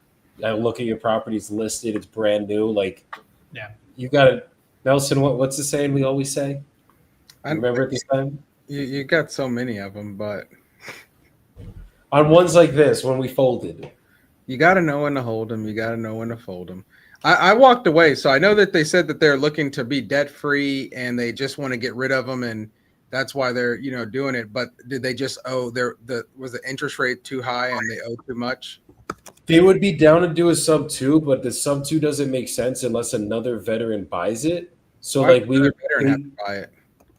I look at your properties listed, it's brand new. Like, Yeah. you got it, Nelson. What's the saying we always say? I- Remember at this time You got so many of them, but on ones like this when we folded. you got to know when to hold them. You got to know when to fold them. I walked away, so I know that they said that they're looking to be debt free and they just want to get rid of them, and that's why they're doing it. But did they just owe was the interest rate too high and they owe too much? They would be down to do a sub 2, but the sub 2 doesn't make sense unless another veteran buys it. So Why like would a veteran have to buy it?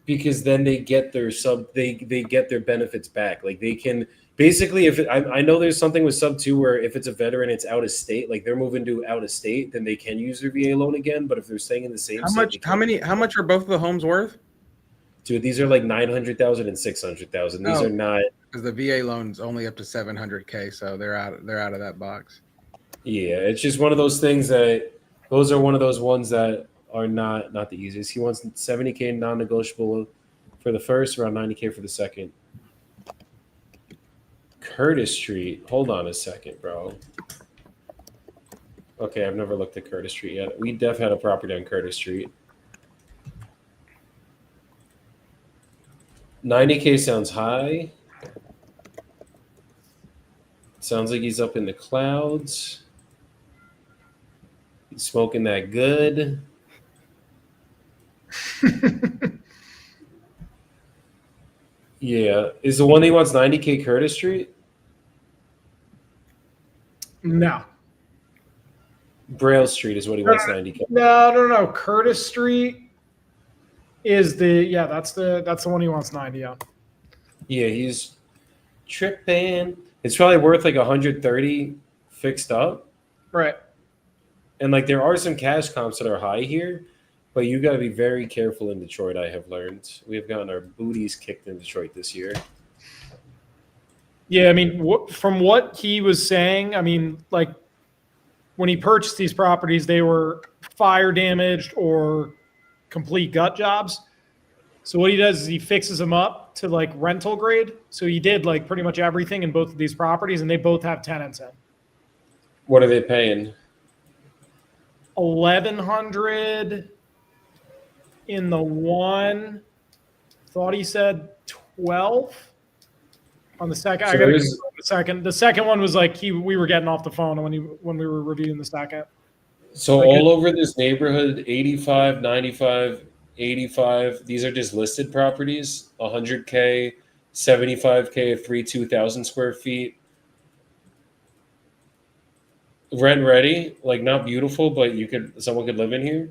because then they get their they get their benefits back. Like they can basically I know there's something with sub 2 where if it's a veteran, it's out of state, like they're moving to out of state, then they can use their VA loan again. But if they're staying in the same state, How much are both of the homes worth? dude, these are like 900,000 and 600,000. These are not. Because the VA loan's only up to 700K, so they're out of that box. Yeah, it's just one of those things that those are one of those ones that are not the easiest. He wants 70K non-negotiable for the first, around 90K for the second. Curtis Street. Hold on a second, bro. Okay, I've never looked at Curtis Street yet. We def had a property on Curtis Street. 90K sounds high. Sounds like he's up in the clouds. He's smoking that good. Yeah. Is the one he wants 90K Curtis Street? No. Braille Street is what he wants 90K. No. Curtis Street is that's the one he wants 90 on. Yeah, he's tripping. It's probably worth like 130 fixed up. Right. And like there are some cash comps that are high here, but you got to be very careful in Detroit, I have learned. We have gotten our booties kicked in Detroit this year. Yeah, I mean, from what he was saying, I mean, like when he purchased these properties, they were fire damaged or complete gut jobs. So what he does is he fixes them up to like rental grade. So he did like pretty much everything in both of these properties, and they both have tenants in. What are they paying? 1,100 in the one. Thought he said 12 on the second. So I gotta there's- confirm the second. The second one was like we were getting off the phone when we were reviewing the second. So Like all over this neighborhood, 85, 95, 85, these are just listed properties, 100K, 75K, 2,000 square feet. Rent ready, like not beautiful, but someone could live in here.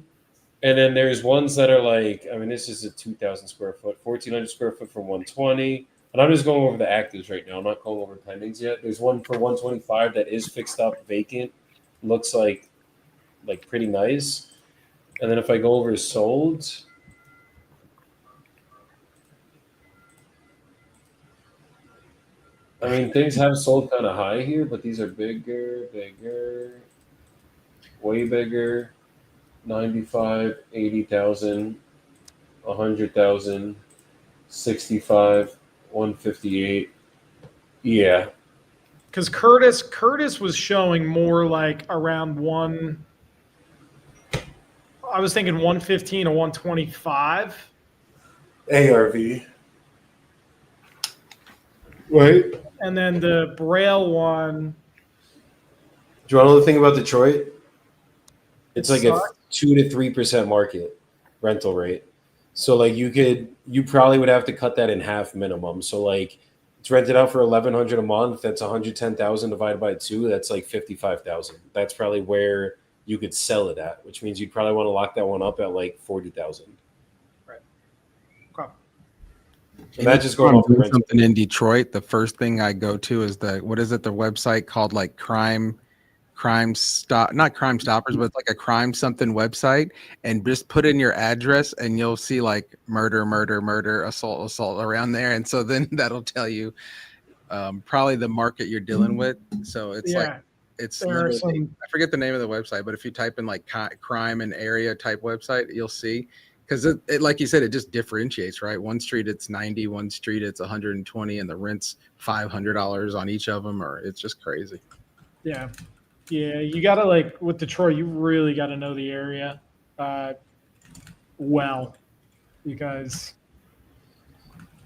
And then there's ones that are like, I mean, this is a 2,000 square foot, 1,400 square foot for 120. And I'm just going over the actives right now. I'm not going over pendings yet. There's one for 125 that is fixed up, vacant, looks like pretty nice. And then if I go over sold, I mean, things have sold kind of high here, but these are bigger, way bigger. 95, 80,000, 100,000, 65, 158. Yeah. because Curtis was showing more like around one. I was thinking 115 or 125. ARV. Wait. And then the Braille one. Do you want to know the thing about Detroit? It's It like sucks. a 2 to 3% market rental rate. So like you probably would have to cut that in half minimum. So like it's rented out for $1,100 a month. That's 110,000 divided by 2. That's like 55,000. That's probably where you could sell it at, which means you'd probably want to lock that one up at like 40,000. Right. Okay. And that's just going off the doing rental. something in Detroit. The first thing I go to is the website called like not Crime Stoppers, but it's like a crime something website, and just put in your address and you'll see like murder, assault around there. And so then that'll tell you probably the market you're dealing with. So it's Yeah. it's There are literally, some. I forget the name of the website, but if you type in like crime and area type website, you'll see. Because it, like you said, it just differentiates, right? One street it's 90, one street it's 120, and the rent's $500 on each of them, or it's just crazy. Yeah. Yeah. You got to like with Detroit, you really got to know the area well because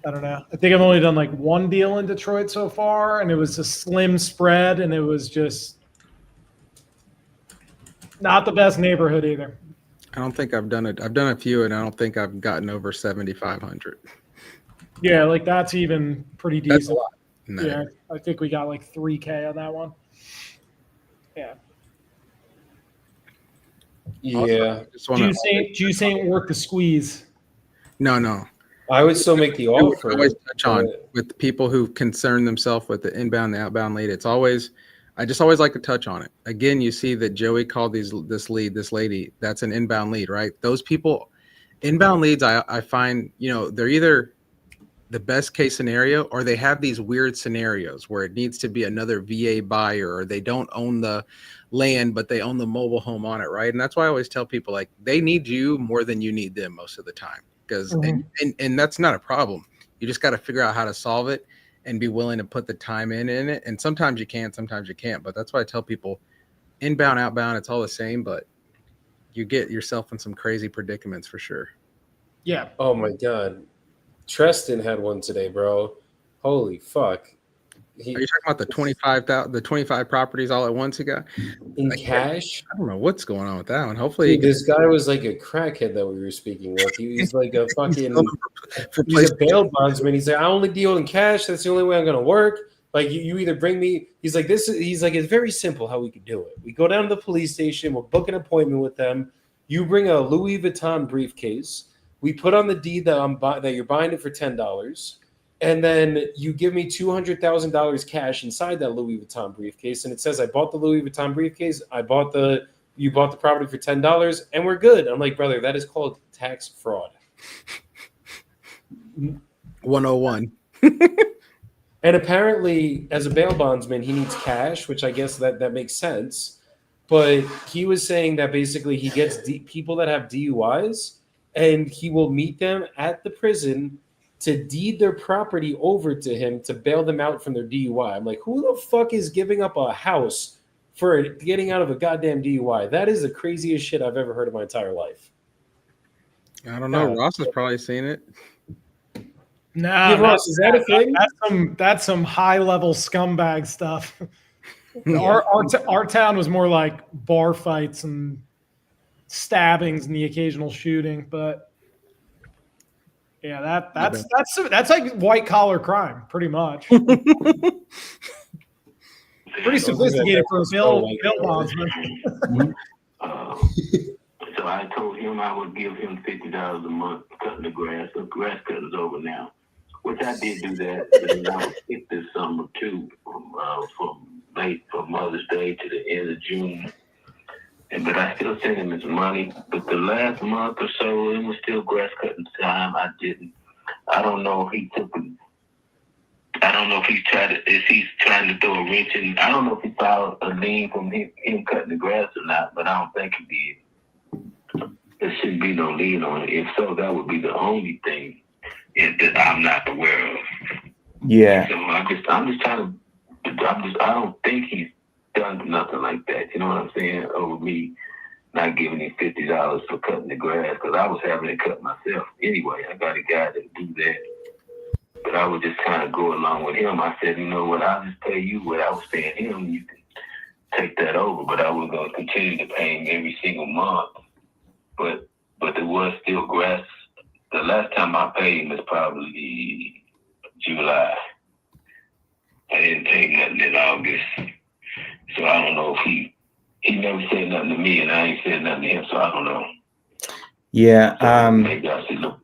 I don't know. I think I've only done like one deal in Detroit so far, and it was a slim spread, and it was just not the best neighborhood either. I don't think I've done it. I've done a few, and I don't think I've gotten over 7,500. Yeah, like that's even pretty That's a decent. lot. No. Yeah, I think we got like 3K on that one. Yeah. Yeah. Just wanna, Juice ain't worth the squeeze. no. I would still make the I would offer. always touch on but- with people who concern themselves with the inbound and outbound lead. It's always, I just always like to touch on it. Again, you see that Joey called this lady, that's an inbound lead, right? Those people, inbound leads, I find, they're either the best case scenario or they have these weird scenarios where it needs to be another VA buyer, or they don't own the land, but they own the mobile home on it, right? And that's why I always tell people, like, they need you more than you need them most of the time. Because and that's not a problem. You just got to figure out how to solve it and be willing to put the time in it. And sometimes you can, sometimes you can't. But that's why I tell people, inbound, outbound, it's all the same, but you get yourself in some crazy predicaments for sure. Yeah. Oh my God. Treston had one today, bro. Holy fuck. Are you talking about the 25 properties all at once he got? In cash? I don't know what's going on with that one. Hopefully Dude, this guy was like a crackhead that we were speaking with. He's like a fucking for he's a bail bondsman. He's like, I only deal in cash. That's the only way I'm gonna work. Like you either bring me. He's like it's very simple how we could do it. We go down to the police station. We'll book an appointment with them. You bring a Louis Vuitton briefcase. We put on the deed that you're buying it for $10. And then you give me $200,000 cash inside that Louis Vuitton briefcase, and it says I bought the Louis Vuitton briefcase. You bought the property for $10, and we're good. I'm like, brother, that is called tax fraud. 101. And apparently, as a bail bondsman, he needs cash, which I guess that makes sense. But he was saying that basically he gets people that have DUIs, and he will meet them at the prison to deed their property over to him to bail them out from their DUI. I'm like, who the fuck is giving up a house for getting out of a goddamn DUI? That is the craziest shit I've ever heard in my entire life. I don't know. Ross has probably seen it. Nah, Yeah, Ross, is that a thing? that's some high level scumbag stuff. Our town was more like bar fights and stabbings and the occasional shooting, but yeah, that's like white collar crime, pretty much. Pretty sophisticated for a bill bondsman. So I told him I would give him $50 a month cutting the grass. The grass cutting's over now, which I did do that. But then I was sick this summer too, from late from Mother's Day to the end of June. But I still sent him his money. But the last month or so, it was still grass cutting time. I didn't. I don't know if he took. I don't know if he's trying to throw a wrench in. I don't know if he filed a lien from him cutting the grass or not. But I don't think he did. There shouldn't be no lien on it. If so, that would be the only thing that I'm not aware of. Yeah. So I'm just trying to. I don't think he's done nothing like that. You know what I'm saying? Over me not giving him $50 for cutting the grass because I was having it cut myself anyway. I got a guy that do that, but I would just kind of go along with him. I said, you know what? I'll just pay you what I was paying him. You can take that over, but I was going to continue to pay him every single month. But there was still grass. The last time I paid him was probably July. I didn't pay nothing in August. So I don't know if he never said nothing to me and I ain't said nothing to him, so I don't know. Yeah. So maybe I should look.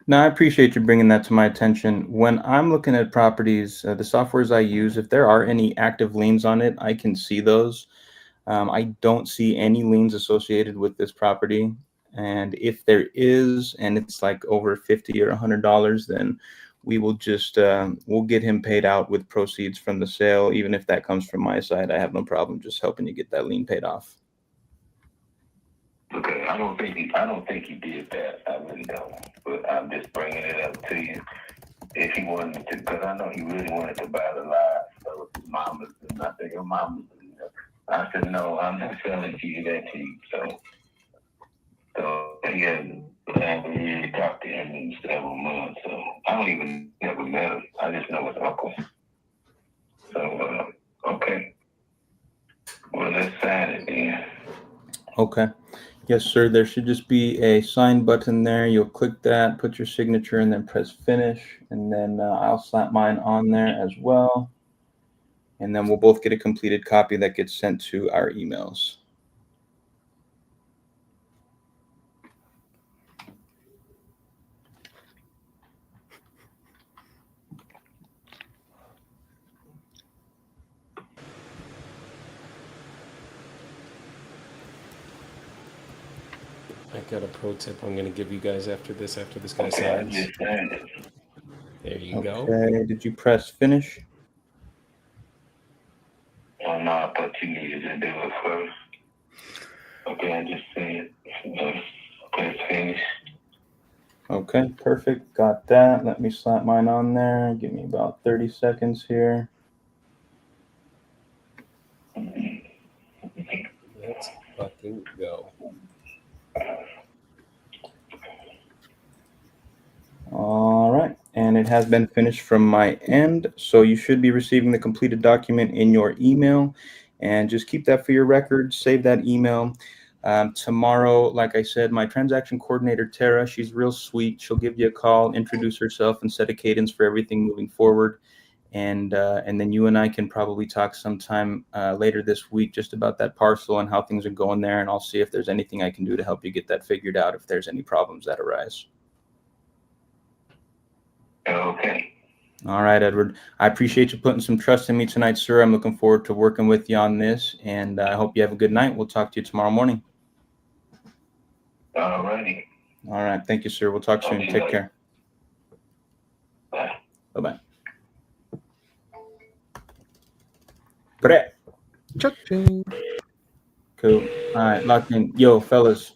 No, I appreciate you bringing that to my attention. When I'm looking at properties, the softwares I use, if there are any active liens on it, I can see those. I don't see any liens associated with this property. And if there is, and it's like over $50 or $100, then we will just, we'll get him paid out with proceeds from the sale. Even if that comes from my side, I have no problem just helping you get that lien paid off. Okay, I don't think he did that. I really don't. But I'm just bringing it up to you. If he wanted to, because I know he really wanted to buy the lot. So his mama's, and I think your mama's. I said, no, I'm not selling to you that cheap. So he hasn't really talked to him in several months. So I don't even never met him. I just know his uncle. So, okay. Well, let's sign it then. Okay. Yes, sir. There should just be a sign button there. You'll click that, put your signature, and then press finish. And then I'll slap mine on there as well. And then we'll both get a completed copy that gets sent to our emails. I got a pro tip I'm going to give you guys after this guy Okay, I signs. just signed it. There you go. Okay. Did you press finish? Oh, no, I thought you needed to do it first. Okay, I just said press finish. Okay, perfect. Got that. Let me slap mine on there. Give me about 30 seconds here. Let's fucking go. All right, and it has been finished from my end. So you should be receiving the completed document in your email, and just keep that for your records. Save that email. Tomorrow, like I said, my transaction coordinator, Tara, she's real sweet. She'll give you a call, introduce herself, and set a cadence for everything moving forward. And then you and I can probably talk sometime later this week just about that parcel and how things are going there. And I'll see if there's anything I can do to help you get that figured out if there's any problems that arise. Okay. All right, Edward. I appreciate you putting some trust in me tonight, sir. I'm looking forward to working with you on this, and I hope you have a good night. We'll talk to you tomorrow morning. All righty. All right. Thank you, sir. We'll talk soon. Take care. Bye. Bye-bye. Correct. Cool. All right, locked in. Yo, fellas,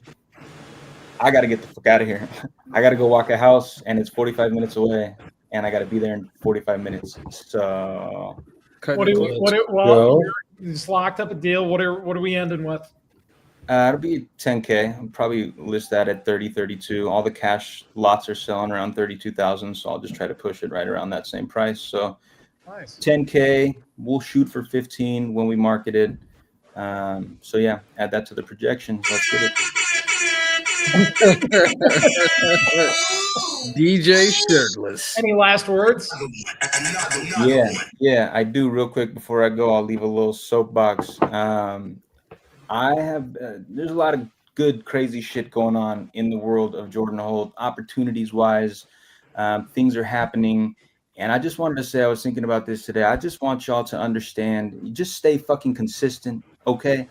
I got to get the fuck out of here. I got to go walk a house, and it's 45 minutes away, and I got to be there in 45 minutes. So, Well, you just locked up a deal. What are we ending with? It'll be 10K. I'll probably list that at 30, 32. All the cash lots are selling around 32,000, so I'll just try to push it right around that same price. So Nice. 10K, we'll shoot for 15 when we market it. So yeah, add that to the projections. Let's get it. DJ Shirtless. Any last words? Yeah, I do. Real quick before I go, I'll leave a little soapbox. I have there's a lot of good, crazy shit going on in the world of Jordan Holt, opportunities wise. Things are happening. And I just wanted to say, I was thinking about this today. I just want y'all to understand, you just stay fucking consistent, okay?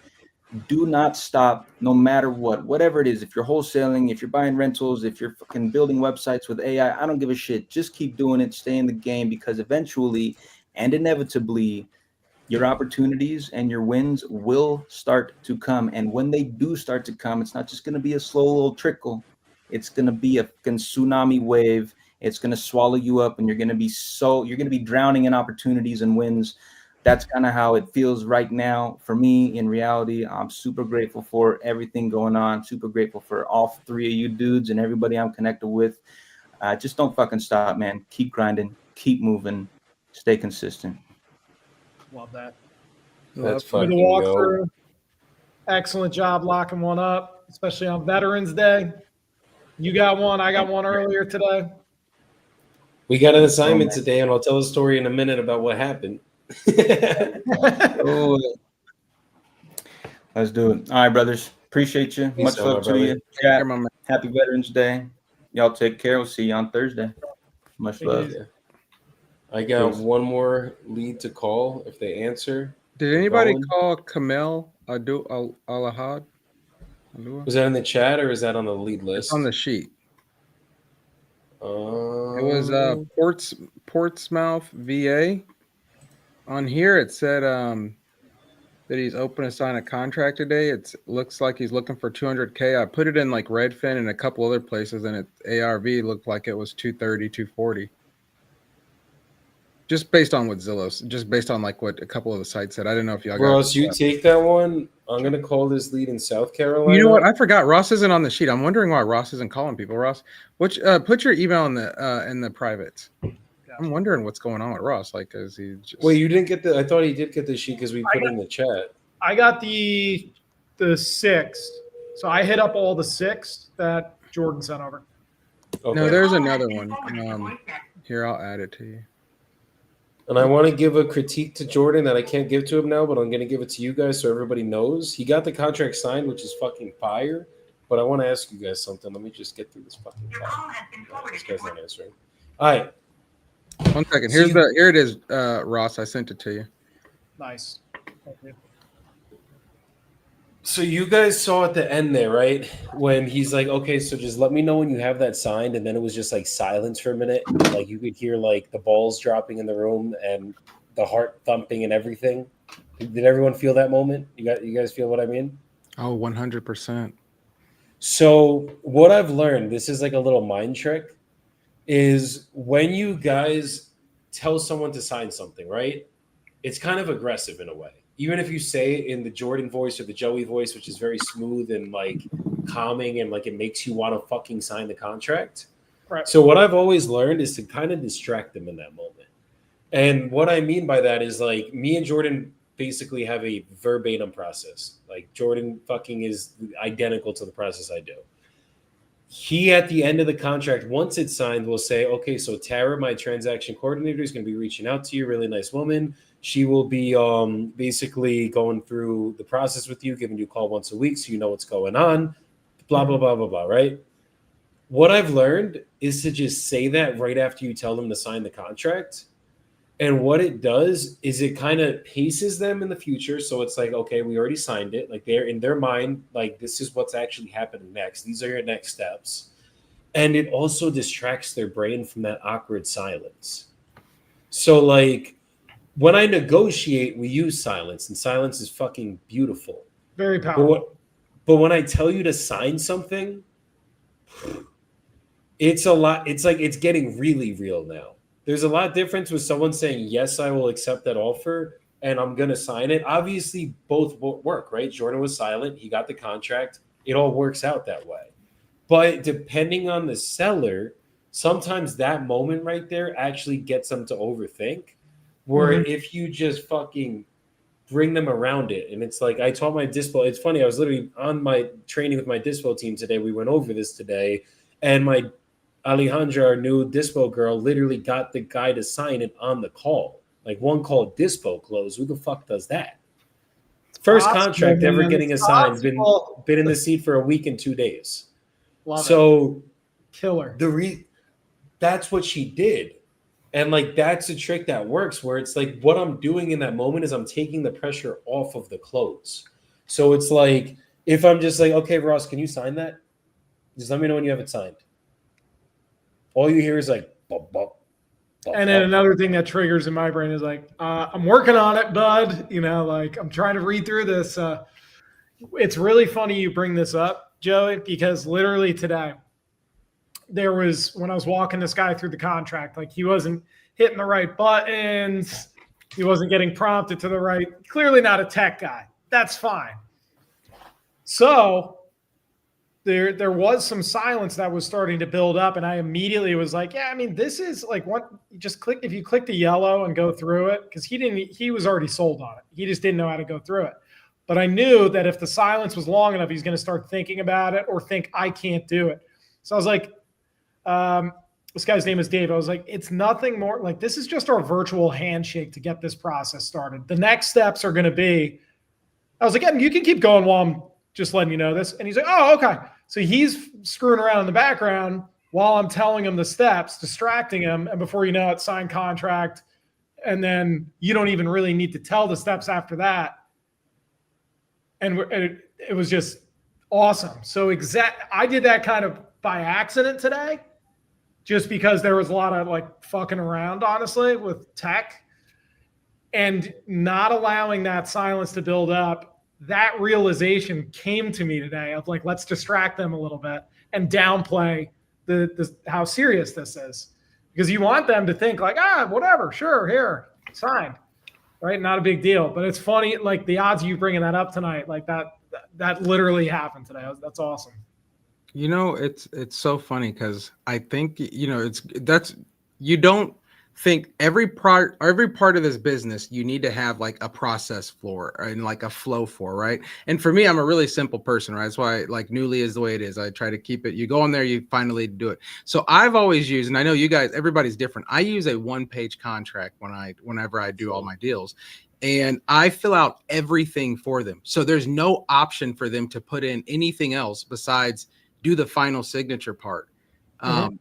Do not stop no matter what, whatever it is. If you're wholesaling, if you're buying rentals, if you're fucking building websites with AI, I don't give a shit. Just keep doing it, stay in the game, because eventually and inevitably, your opportunities and your wins will start to come. And when they do start to come, it's not just going to be a slow little trickle. It's going to be a fucking tsunami wave. It's going to swallow you up, and you're going to be drowning in opportunities and wins. That's kind of how it feels right now for me. In reality, I'm super grateful for everything going on. Super grateful for all three of you dudes and everybody I'm connected with. Just don't fucking stop, man. Keep grinding, keep moving, stay consistent. Love that. That's For the fucking walkthrough, excellent job locking one up, especially on Veterans Day. You got one. I got one earlier today. We got an assignment today, and I'll tell a story in a minute about what happened. Oh, let's do it. All right, brothers. Appreciate you. Much love to you. Chat. Happy Veterans Day. Y'all take care. We'll see you on Thursday. Much love. Yeah. I got one more lead to call if they answer. Did anybody call Kamel Alahad? Was that in the chat or is that on the lead list? It's on the sheet. It was Portsmouth, VA. On here, it said that he's open to sign a contract today. It looks like he's looking for 200K. I put it in like Redfin and a couple other places, and ARV looked like it was 230, 240. Just based on what Zillow's, just based on like what a couple of the sites said. I don't know if y'all Ross, you take that one. I'm gonna call this lead in South Carolina. You know what? I forgot. Ross isn't on the sheet. I'm wondering why Ross isn't calling people. Ross, which put your email in the privates. I'm wondering what's going on with Ross. Like, is he just... Wait, you didn't get the? I thought he did get the sheet because we put it in the chat. I got the 6, so I hit up all the 6 that Jordan sent over. Okay. No, there's another one. Here, I'll add it to you. And I want to give a critique to Jordan that I can't give to him now, but I'm going to give it to you guys so everybody knows. He got the contract signed, which is fucking fire. But I want to ask you guys something. Let me just get through this fucking file. This guy's not answering. All right. 1 second. Here it is, Ross. I sent it to you. Nice. Thank you. So you guys saw at the end there, right? When he's like, okay, so just let me know when you have that signed. And then it was just like silence for a minute. Like you could hear like the balls dropping in the room and the heart thumping and everything. Did everyone feel that moment? You guys feel what I mean? Oh, 100%. So what I've learned, this is like a little mind trick, is when you guys tell someone to sign something, right? It's kind of aggressive in a way. Even if you say it in the Jordan voice or the Joey voice, which is very smooth and like calming and like it makes you want to fucking sign the contract. Right. So what I've always learned is to kind of distract them in that moment. And what I mean by that is like me and Jordan basically have a verbatim process. Like Jordan fucking is identical to the process I do. He, at the end of the contract, once it's signed, will say, okay, so Tara, my transaction coordinator, is going to be reaching out to you. Really nice woman. She will be basically going through the process with you, giving you a call once a week so you know what's going on, blah, blah, blah, blah, blah, right? What I've learned is to just say that right after you tell them to sign the contract. And what it does is it kind of paces them in the future. So it's like, okay, we already signed it. Like they're in their mind, like this is what's actually happening next. These are your next steps. And it also distracts their brain from that awkward silence. So like when I negotiate, we use silence, and silence is fucking beautiful. Very powerful. But when I tell you to sign something, it's a lot. It's like it's getting really real now. There's a lot of difference with someone saying, yes, I will accept that offer and I'm going to sign it. Obviously, both work, right? Jordan was silent. He got the contract. It all works out that way. But depending on the seller, sometimes that moment right there actually gets them to overthink. Where if you just fucking bring them around it, and it's like I taught my dispo. It's funny. I was literally on my training with my dispo team today. We went over this today, and my Alejandra, our new dispo girl, literally got the guy to sign it on the call. Like one call dispo close. Who the fuck does that? First Possible, contract ever man. getting It's assigned. possible. Been in the seat for a week and 2 days. Love it. So Killer. that's what she did. And like that's a trick that works where it's like what I'm doing in that moment is I'm taking the pressure off of the close. So it's like if I'm just like, okay, Ross, can you sign that? Just let me know when you have it signed. All you hear is like bop, bop, bop, And then bop. another thing that triggers in my brain is like, I'm working on it, bud. You know, like I'm trying to read through this. It's really funny you bring this up, Joey, because literally today, there was when I was walking this guy through the contract, like he wasn't hitting the right buttons, he wasn't getting prompted to the right. Clearly not a tech guy. That's fine. So there was some silence that was starting to build up, and I immediately was like, yeah, I mean, this is like what you just click. If you click the yellow and go through it, because he was already sold on it. He just didn't know how to go through it. But I knew that if the silence was long enough, he's going to start thinking about it or think I can't do it. So I was like, this guy's name is Dave. I was like, it's nothing more like this is just our virtual handshake to get this process started. The next steps are going to be, I was like, yeah, you can keep going while I'm just letting you know this. And he's like, oh, okay. So he's screwing around in the background while I'm telling him the steps, distracting him. And before you know it, sign contract. And then you don't even really need to tell the steps after that. And it was just awesome. So I did that kind of by accident today, just because there was a lot of like fucking around, honestly, with tech and not allowing that silence to build up. That realization came to me today of like, let's distract them a little bit and downplay the how serious this is, because you want them to think like, whatever, sure, here, signed, right? Not a big deal. But it's funny, like the odds of you bringing that up tonight, like that literally happened today. That's awesome. You know, it's so funny because I think, you know, you don't think every part of this business you need to have like a process for and like a flow for, right? And for me, I'm a really simple person, right? That's why like Newly is the way it is. I try to keep it. You go in there, you finally do it. So I've always used, and I know you guys, everybody's different. I use a 1-page contract whenever I do all my deals. And I fill out everything for them. So there's no option for them to put in anything else besides do the final signature part.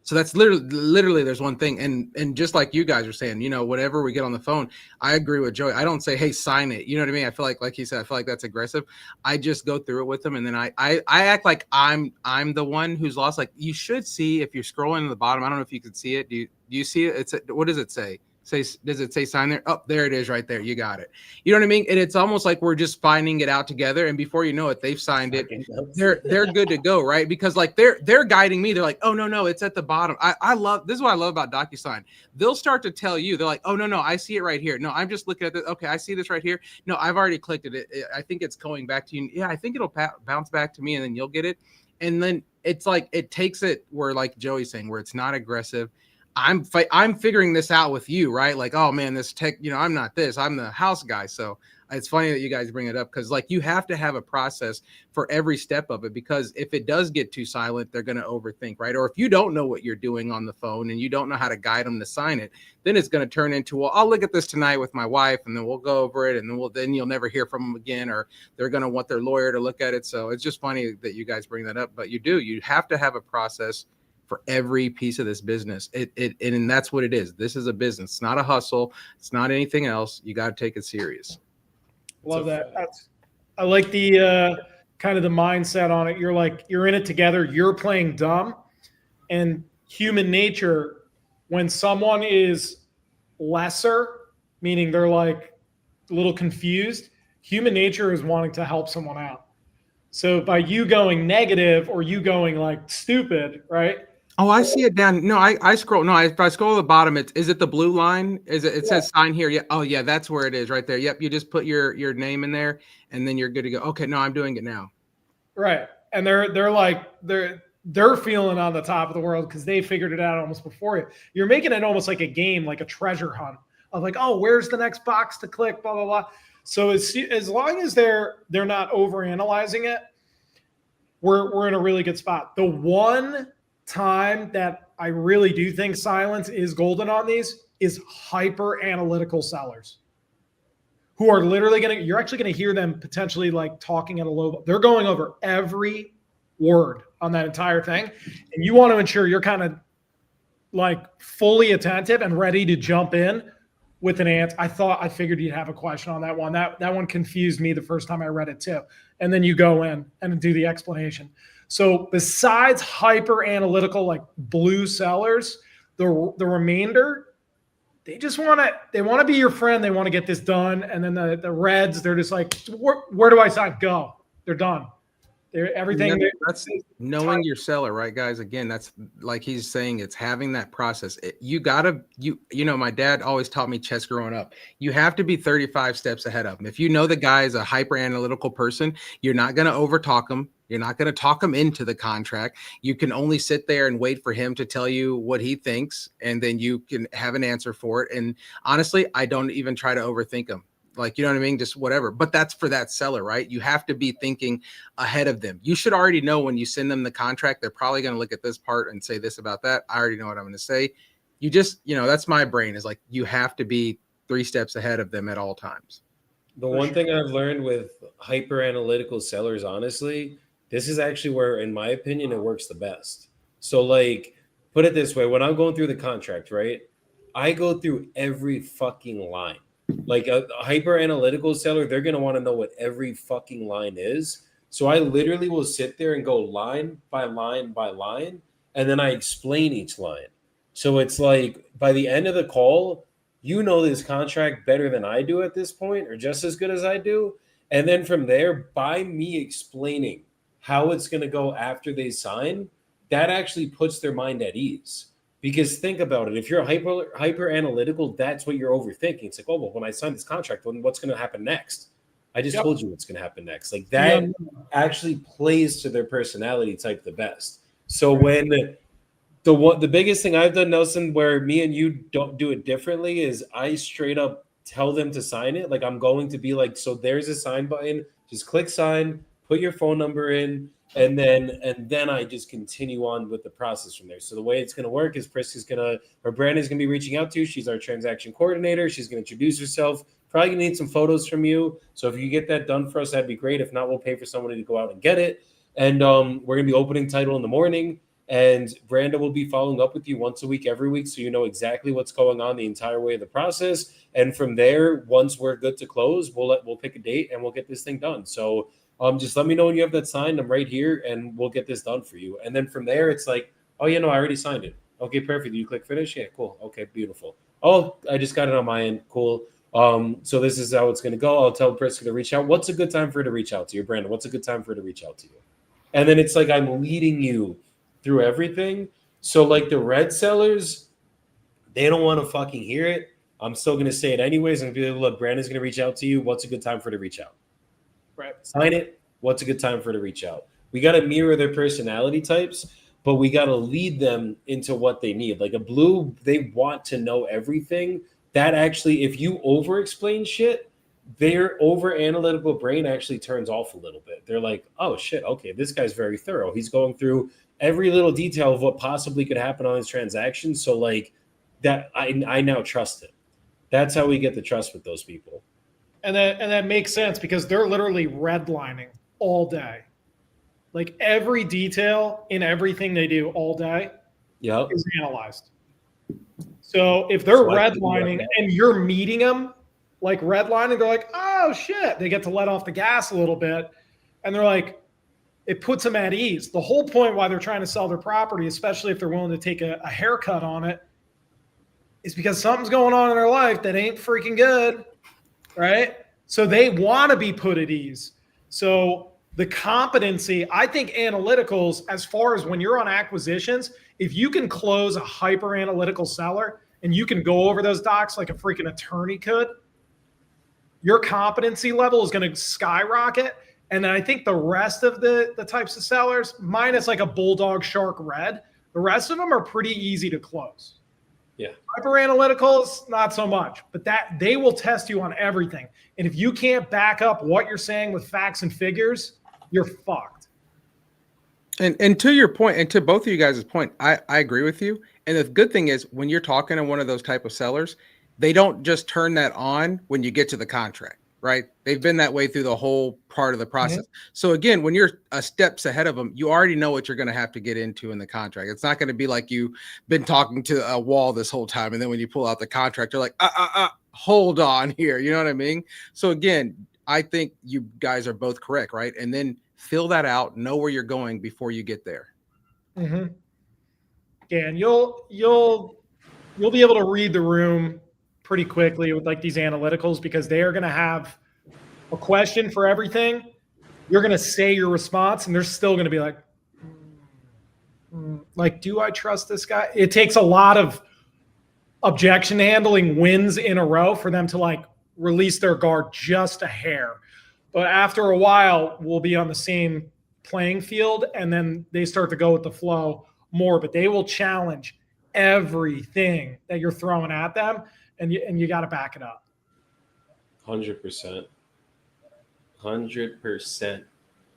So that's literally there's one thing. And just like you guys are saying, you know, whatever we get on the phone, I agree with Joey. I don't say, hey, sign it. You know what I mean? I feel like he said, I feel like that's aggressive. I just go through it with them. And then I act like I'm the one who's lost. Like you should see if you're scrolling to the bottom. I don't know if you can see it. Do you see it? What does it say? Does it say sign there? Oh, there it is right there. You got it. You know what I mean? And it's almost like we're just finding it out together. And before you know it, they've signed it. They're good to go, right? Because like they're guiding me. They're like, oh no, it's at the bottom. I love this is what I love about DocuSign. They'll start to tell you, they're like, oh no, I see it right here. No, I'm just looking at this. Okay, I see this right here. No, I've already clicked it. I think it's going back to you. Yeah, I think it'll bounce back to me and then you'll get it. And then it's like it takes it where like Joey's saying, where it's not aggressive. I'm figuring this out with you, right? Like, oh man, this tech, you know, I'm not this, I'm the house guy. So it's funny that you guys bring it up because like you have to have a process for every step of it, because if it does get too silent, they're going to overthink, right? Or if you don't know what you're doing on the phone and you don't know how to guide them to sign it, then it's going to turn into, well, I'll look at this tonight with my wife and then we'll go over it and then you'll never hear from them again, or they're going to want their lawyer to look at it. So it's just funny that you guys bring that up, but you have to have a process for every piece of this business. And that's what it is. This is a business. It's not a hustle. It's not anything else. You got to take it serious. Love that. I like the kind of the mindset on it. You're like, you're in it together. You're playing dumb. And human nature, when someone is lesser, meaning they're like a little confused, human nature is wanting to help someone out. So by you going negative or you going like stupid, right? Oh, I see it down. No, I scroll. No, if I scroll to the bottom, is it the blue line? Is it? It says sign here. Yeah. Oh, yeah. That's where it is, right there. Yep. You just put your name in there, and then you're good to go. Okay. No, I'm doing it now. Right. And they're like they're feeling on the top of the world because they figured it out almost before you. You're making it almost like a game, like a treasure hunt of like, oh, where's the next box to click, blah blah blah. So as long as they're not over analyzing it, we're in a really good spot. The one time that I really do think silence is golden on these is hyper analytical sellers who are literally you're actually going to hear them potentially like talking at a low, they're going over every word on that entire thing. And you want to ensure you're kind of like fully attentive and ready to jump in with an answer. I figured you'd have a question on that one. That one confused me the first time I read it too. And then you go in and do the explanation. So besides hyper analytical, like blue sellers, the remainder, they just want to be your friend. They want to get this done. And then the reds, they're just like, where do I sign? Go. They're done. Everything. That's knowing your seller, right, guys? Again, that's like he's saying, it's having that process. You know, my dad always taught me chess growing up. You have to be 35 steps ahead of him. If you know the guy is a hyper analytical person, you're not going to overtalk him. You're not going to talk him into the contract. You can only sit there and wait for him to tell you what he thinks, and then you can have an answer for it. And honestly, I don't even try to overthink him. Like, you know what I mean? Just whatever. But that's for that seller, right? You have to be thinking ahead of them. You should already know when you send them the contract, they're probably going to look at this part and say this about that. I already know what I'm going to say. You just, that's my brain is like, you have to be 3 steps ahead of them at all times. The one thing I've learned with hyper analytical sellers, honestly, this is actually where, in my opinion, it works the best. So like, put it this way, when I'm going through the contract, right? I go through every fucking line. Like a hyper analytical seller, they're going to want to know what every fucking line is. So I literally will sit there and go line by line by line, and then I explain each line. So it's like by the end of the call, you know this contract better than I do at this point, or just as good as I do. And then from there, by me explaining how it's going to go after they sign, that actually puts their mind at ease. Because think about it, if you're hyper analytical, that's what you're overthinking. It's like, oh, well, when I sign this contract, what's going to happen next? I just told you what's going to happen next. Like that actually plays to their personality type the best. So when the biggest thing I've done, Nelson, where me and you don't do it differently, is I straight up tell them to sign it. Like I'm going to be like, so there's a sign button, just click sign, put your phone number in. And then I just continue on with the process from there. So the way it's going to work is Brandon's going to be reaching out to you. She's our transaction coordinator. She's going to introduce herself. Probably going to need some photos from you. So if you get that done for us, that'd be great. If not, we'll pay for somebody to go out and get it. And we're going to be opening title in the morning. And Brandon will be following up with you once a week, every week. So you know exactly what's going on the entire way of the process. And from there, once we're good to close, we'll pick a date and we'll get this thing done. So just let me know when you have that signed. I'm right here, and we'll get this done for you. And then from there, it's like, oh, I already signed it. Okay, perfect. You click finish? Yeah, cool. Okay, beautiful. Oh, I just got it on my end. Cool. So this is how it's going to go. I'll tell Priska to reach out. What's a good time for her to reach out to you, Brandon? What's a good time for her to reach out to you? And then it's like I'm leading you through everything. So like the red sellers, they don't want to fucking hear it. I'm still going to say it anyways. And be like, look, Brandon's going to reach out to you. What's a good time for her to reach out? Right. Sign it. What's a good time for her to reach out? We got to mirror their personality types, but we got to lead them into what they need. Like a blue, they want to know everything. That actually, if you over-explain shit, their over-analytical brain actually turns off a little bit. They're like, oh, shit, okay, this guy's very thorough. He's going through every little detail of what possibly could happen on his transaction. So, like, that I now trust him. That's how we get the trust with those people. And that makes sense because they're literally redlining all day. Like every detail in everything they do all day is analyzed. So if they're redlining and you're meeting them like redlining, they're like, oh shit, they get to let off the gas a little bit. And they're like, it puts them at ease. The whole point why they're trying to sell their property, especially if they're willing to take a haircut on it, is because something's going on in their life that ain't freaking good. Right? So they want to be put at ease. So the competency, I think analyticals, as far as when you're on acquisitions, if you can close a hyper analytical seller and you can go over those docs like a freaking attorney could, your competency level is going to skyrocket. And then I think the rest of the types of sellers, minus like a bulldog shark red, the rest of them are pretty easy to close. Yeah. Hyper analyticals, not so much, but that they will test you on everything. And if you can't back up what you're saying with facts and figures, you're fucked. And to your point, and to both of you guys' point, I agree with you. And the good thing is when you're talking to one of those type of sellers, they don't just turn that on when you get to the contract, right? They've been that way through the whole part of the process. Mm-hmm. So again, when you're steps ahead of them, you already know what you're going to have to get into in the contract. It's not going to be like you've been talking to a wall this whole time. And then when you pull out the contract, you're like, hold on here. You know what I mean? So again, I think you guys are both correct, right? And then fill that out, know where you're going before you get there. Mm-hmm. Yeah, and you'll be able to read the room pretty quickly with like these analyticals, because they are going to have a question for everything. You're going to say your response and they're still going to be like, do I trust this guy? It takes a lot of objection handling wins in a row for them to like release their guard just a hair. But after a while, we'll be on the same playing field, and then they start to go with the flow more. But they will challenge everything that you're throwing at them, and you got to back it up. 100%. 100%.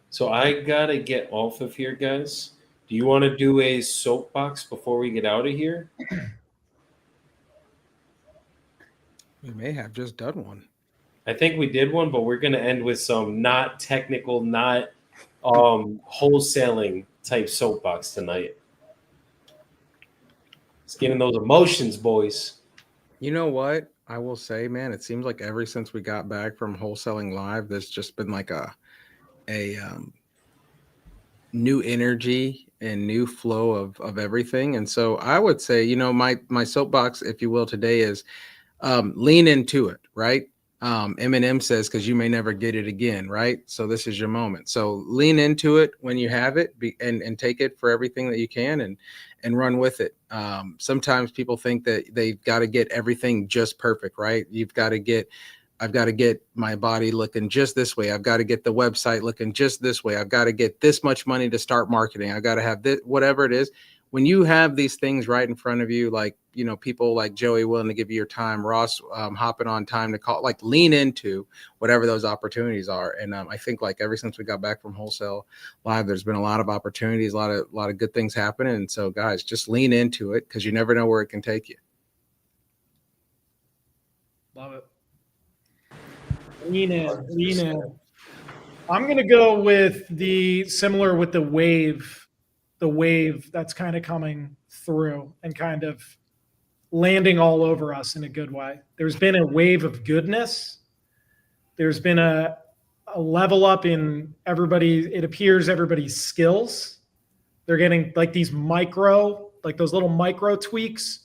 So I got to get off of here, guys. Do you want to do a soapbox before we get out of here? We may have just done one. I think we did one, but we're going to end with some not technical, not wholesaling type soapbox tonight. It's getting those emotions, boys. You know what? I will say, man, it seems like ever since we got back from Wholesaling Live, there's just been like a new energy and new flow of everything. And so I would say, you know, my soapbox, if you will, today is lean into it, right? Eminem says, because you may never get it again, right? So this is your moment. So lean into it when you have it, and take it for everything that you can, and run with it. Sometimes people think that they've got to get everything just perfect, right? I've got to get my body looking just this way. I've got to get the website looking just this way. I've got to get this much money to start marketing. I've got to have this, whatever it is. When you have these things right in front of you, like, you know, people like Joey willing to give you your time, Ross hopping on time to call, like lean into whatever those opportunities are. And I think like ever since we got back from Wholesale Live, there's been a lot of opportunities, a lot of good things happening. And so guys, just lean into it, because you never know where it can take you. Love it. Lean in. I'm going to go with similar with the wave that's kind of coming through and kind of landing all over us in a good way. There's been a wave of goodness. There's been a level up in everybody's skills. They're getting like those little micro tweaks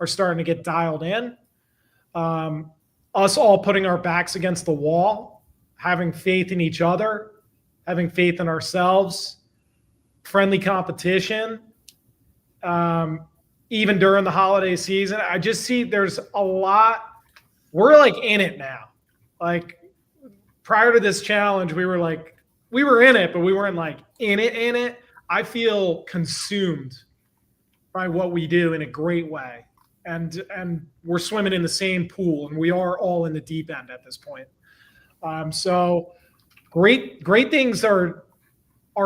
are starting to get dialed in. Us all putting our backs against the wall, having faith in each other, having faith in ourselves, friendly competition, even during the holiday season. I just see there's a lot. We're like in it now. Like prior to this challenge, we were in it, but we weren't like in it. I feel consumed by what we do in a great way. And we're swimming in the same pool, and we are all in the deep end at this point. So great things are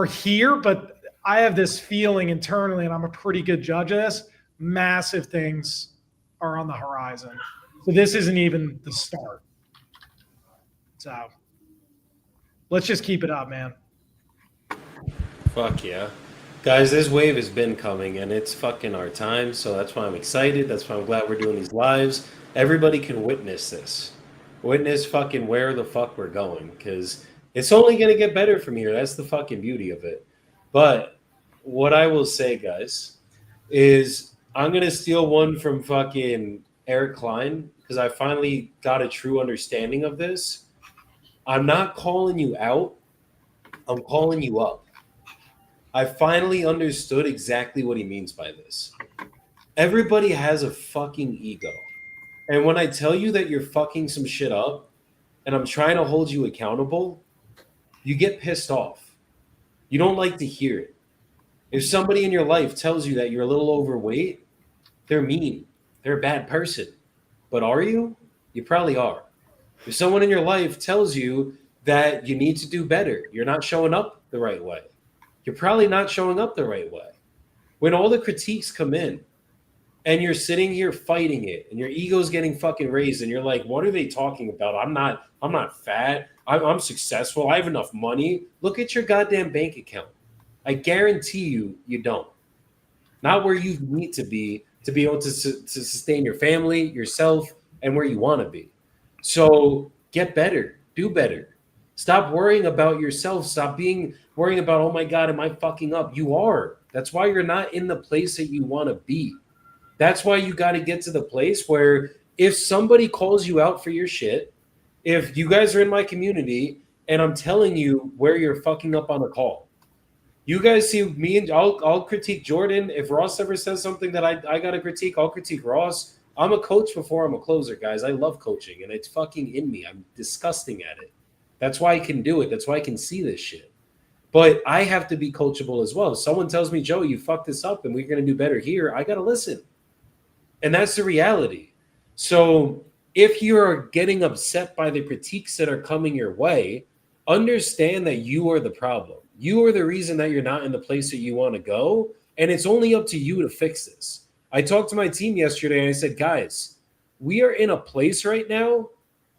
here, but I have this feeling internally, and I'm a pretty good judge of this, massive things are on the horizon. So this isn't even the start. So let's just keep it up, man. Fuck yeah. Guys, this wave has been coming, and it's fucking our time, so that's why I'm excited. That's why I'm glad we're doing these lives. Everybody can witness this. Witness fucking where the fuck we're going, because it's only going to get better from here. That's the fucking beauty of it. But what I will say, guys, is I'm going to steal one from fucking Eric Klein, because I finally got a true understanding of this. I'm not calling you out. I'm calling you up. I finally understood exactly what he means by this. Everybody has a fucking ego. And when I tell you that you're fucking some shit up and I'm trying to hold you accountable, you get pissed off. You don't like to hear it. If somebody in your life tells you that you're a little overweight, they're mean. They're a bad person. But are you? You probably are. If someone in your life tells you that you need to do better, you're not showing up the right way, you're probably not showing up the right way. When all the critiques come in and you're sitting here fighting it and your ego's getting fucking raised and you're like, what are they talking about? I'm not fat. I'm successful. I have enough money. Look at your goddamn bank account. I guarantee you don't. Not where you need to be able to sustain your family, yourself, and where you want to be. So get better, do better. Stop worrying about yourself. Stop worrying about, oh my God, am I fucking up? You are. That's why you're not in the place that you want to be. That's why you got to get to the place where if somebody calls you out for your shit, if you guys are in my community and I'm telling you where you're fucking up on a call, you guys see me and I'll critique Jordan. If Ross ever says something that I got to critique, I'll critique Ross. I'm a coach before I'm a closer, guys. I love coaching and it's fucking in me. I'm disgusting at it. That's why I can do it. That's why I can see this shit. But I have to be coachable as well. If someone tells me, Joe, you fucked this up and we're going to do better here, I got to listen. And that's the reality. So if you're getting upset by the critiques that are coming your way, understand that you are the problem. You are the reason that you're not in the place that you want to go. And it's only up to you to fix this. I talked to my team yesterday and I said, guys, we are in a place right now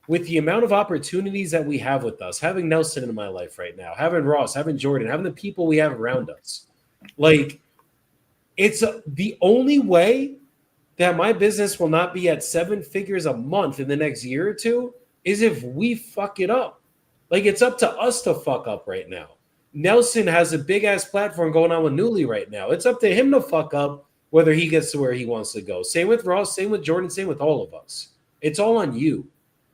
with the amount of opportunities that we have with us, having Nelson in my life right now, having Ross, having Jordan, having the people we have around us. Like, it's the only way that my business will not be at 7 figures a month in the next year or two is if we fuck it up. Like, it's up to us to fuck up right now. Nelson has a big ass platform going on with Newly right now. It's up to him to fuck up whether he gets to where he wants to go. Same with Ross, same with Jordan, same with all of us. It's all on you.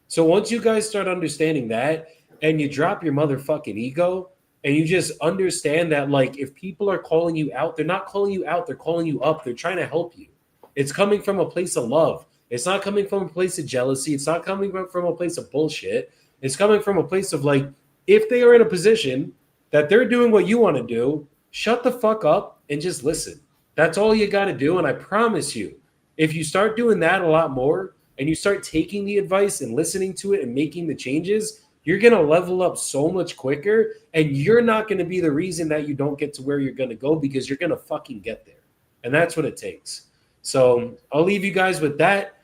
So once you guys start understanding that and you drop your motherfucking ego and you just understand that, like, if people are calling you out, they're not calling you out, they're calling you up. They're trying to help you. It's coming from a place of love. It's not coming from a place of jealousy. It's not coming from a place of bullshit. It's coming from a place of, like, if they are in a position that they're doing what you want to do, shut the fuck up and just listen. That's all you got to do. And I promise you, if you start doing that a lot more and you start taking the advice and listening to it and making the changes, you're going to level up so much quicker. And you're not going to be the reason that you don't get to where you're going to go, because you're going to fucking get there. And that's what it takes. So I'll leave you guys with that.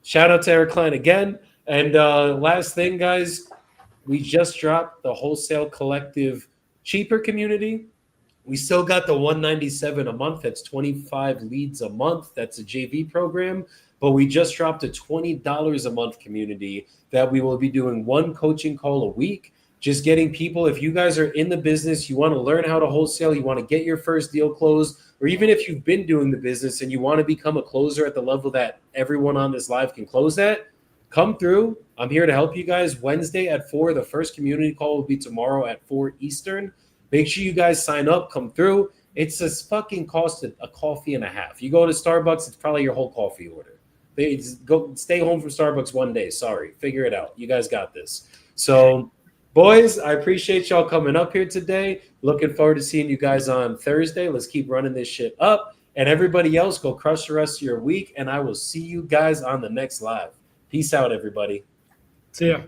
Shout out to Eric Klein again. And last thing, guys, we just dropped the Wholesale Collective cheaper community. We still got the $197 a month. That's 25 leads a month. That's a JV program. But we just dropped a $20 a month community that we will be doing one coaching call a week. Just getting people, if you guys are in the business, you want to learn how to wholesale, you want to get your first deal closed, or even if you've been doing the business and you want to become a closer at the level that everyone on this live can close at, come through. I'm here to help you guys. Wednesday at 4. The first community call will be tomorrow at 4 Eastern. Make sure you guys sign up, come through. It's just fucking cost a coffee and a half. You go to Starbucks, it's probably your whole coffee order. Go stay home from Starbucks one day. Sorry, figure it out. You guys got this. So, boys, I appreciate y'all coming up here today. Looking forward to seeing you guys on Thursday. Let's keep running this shit up. And everybody else, go crush the rest of your week. And I will see you guys on the next live. Peace out, everybody. See ya.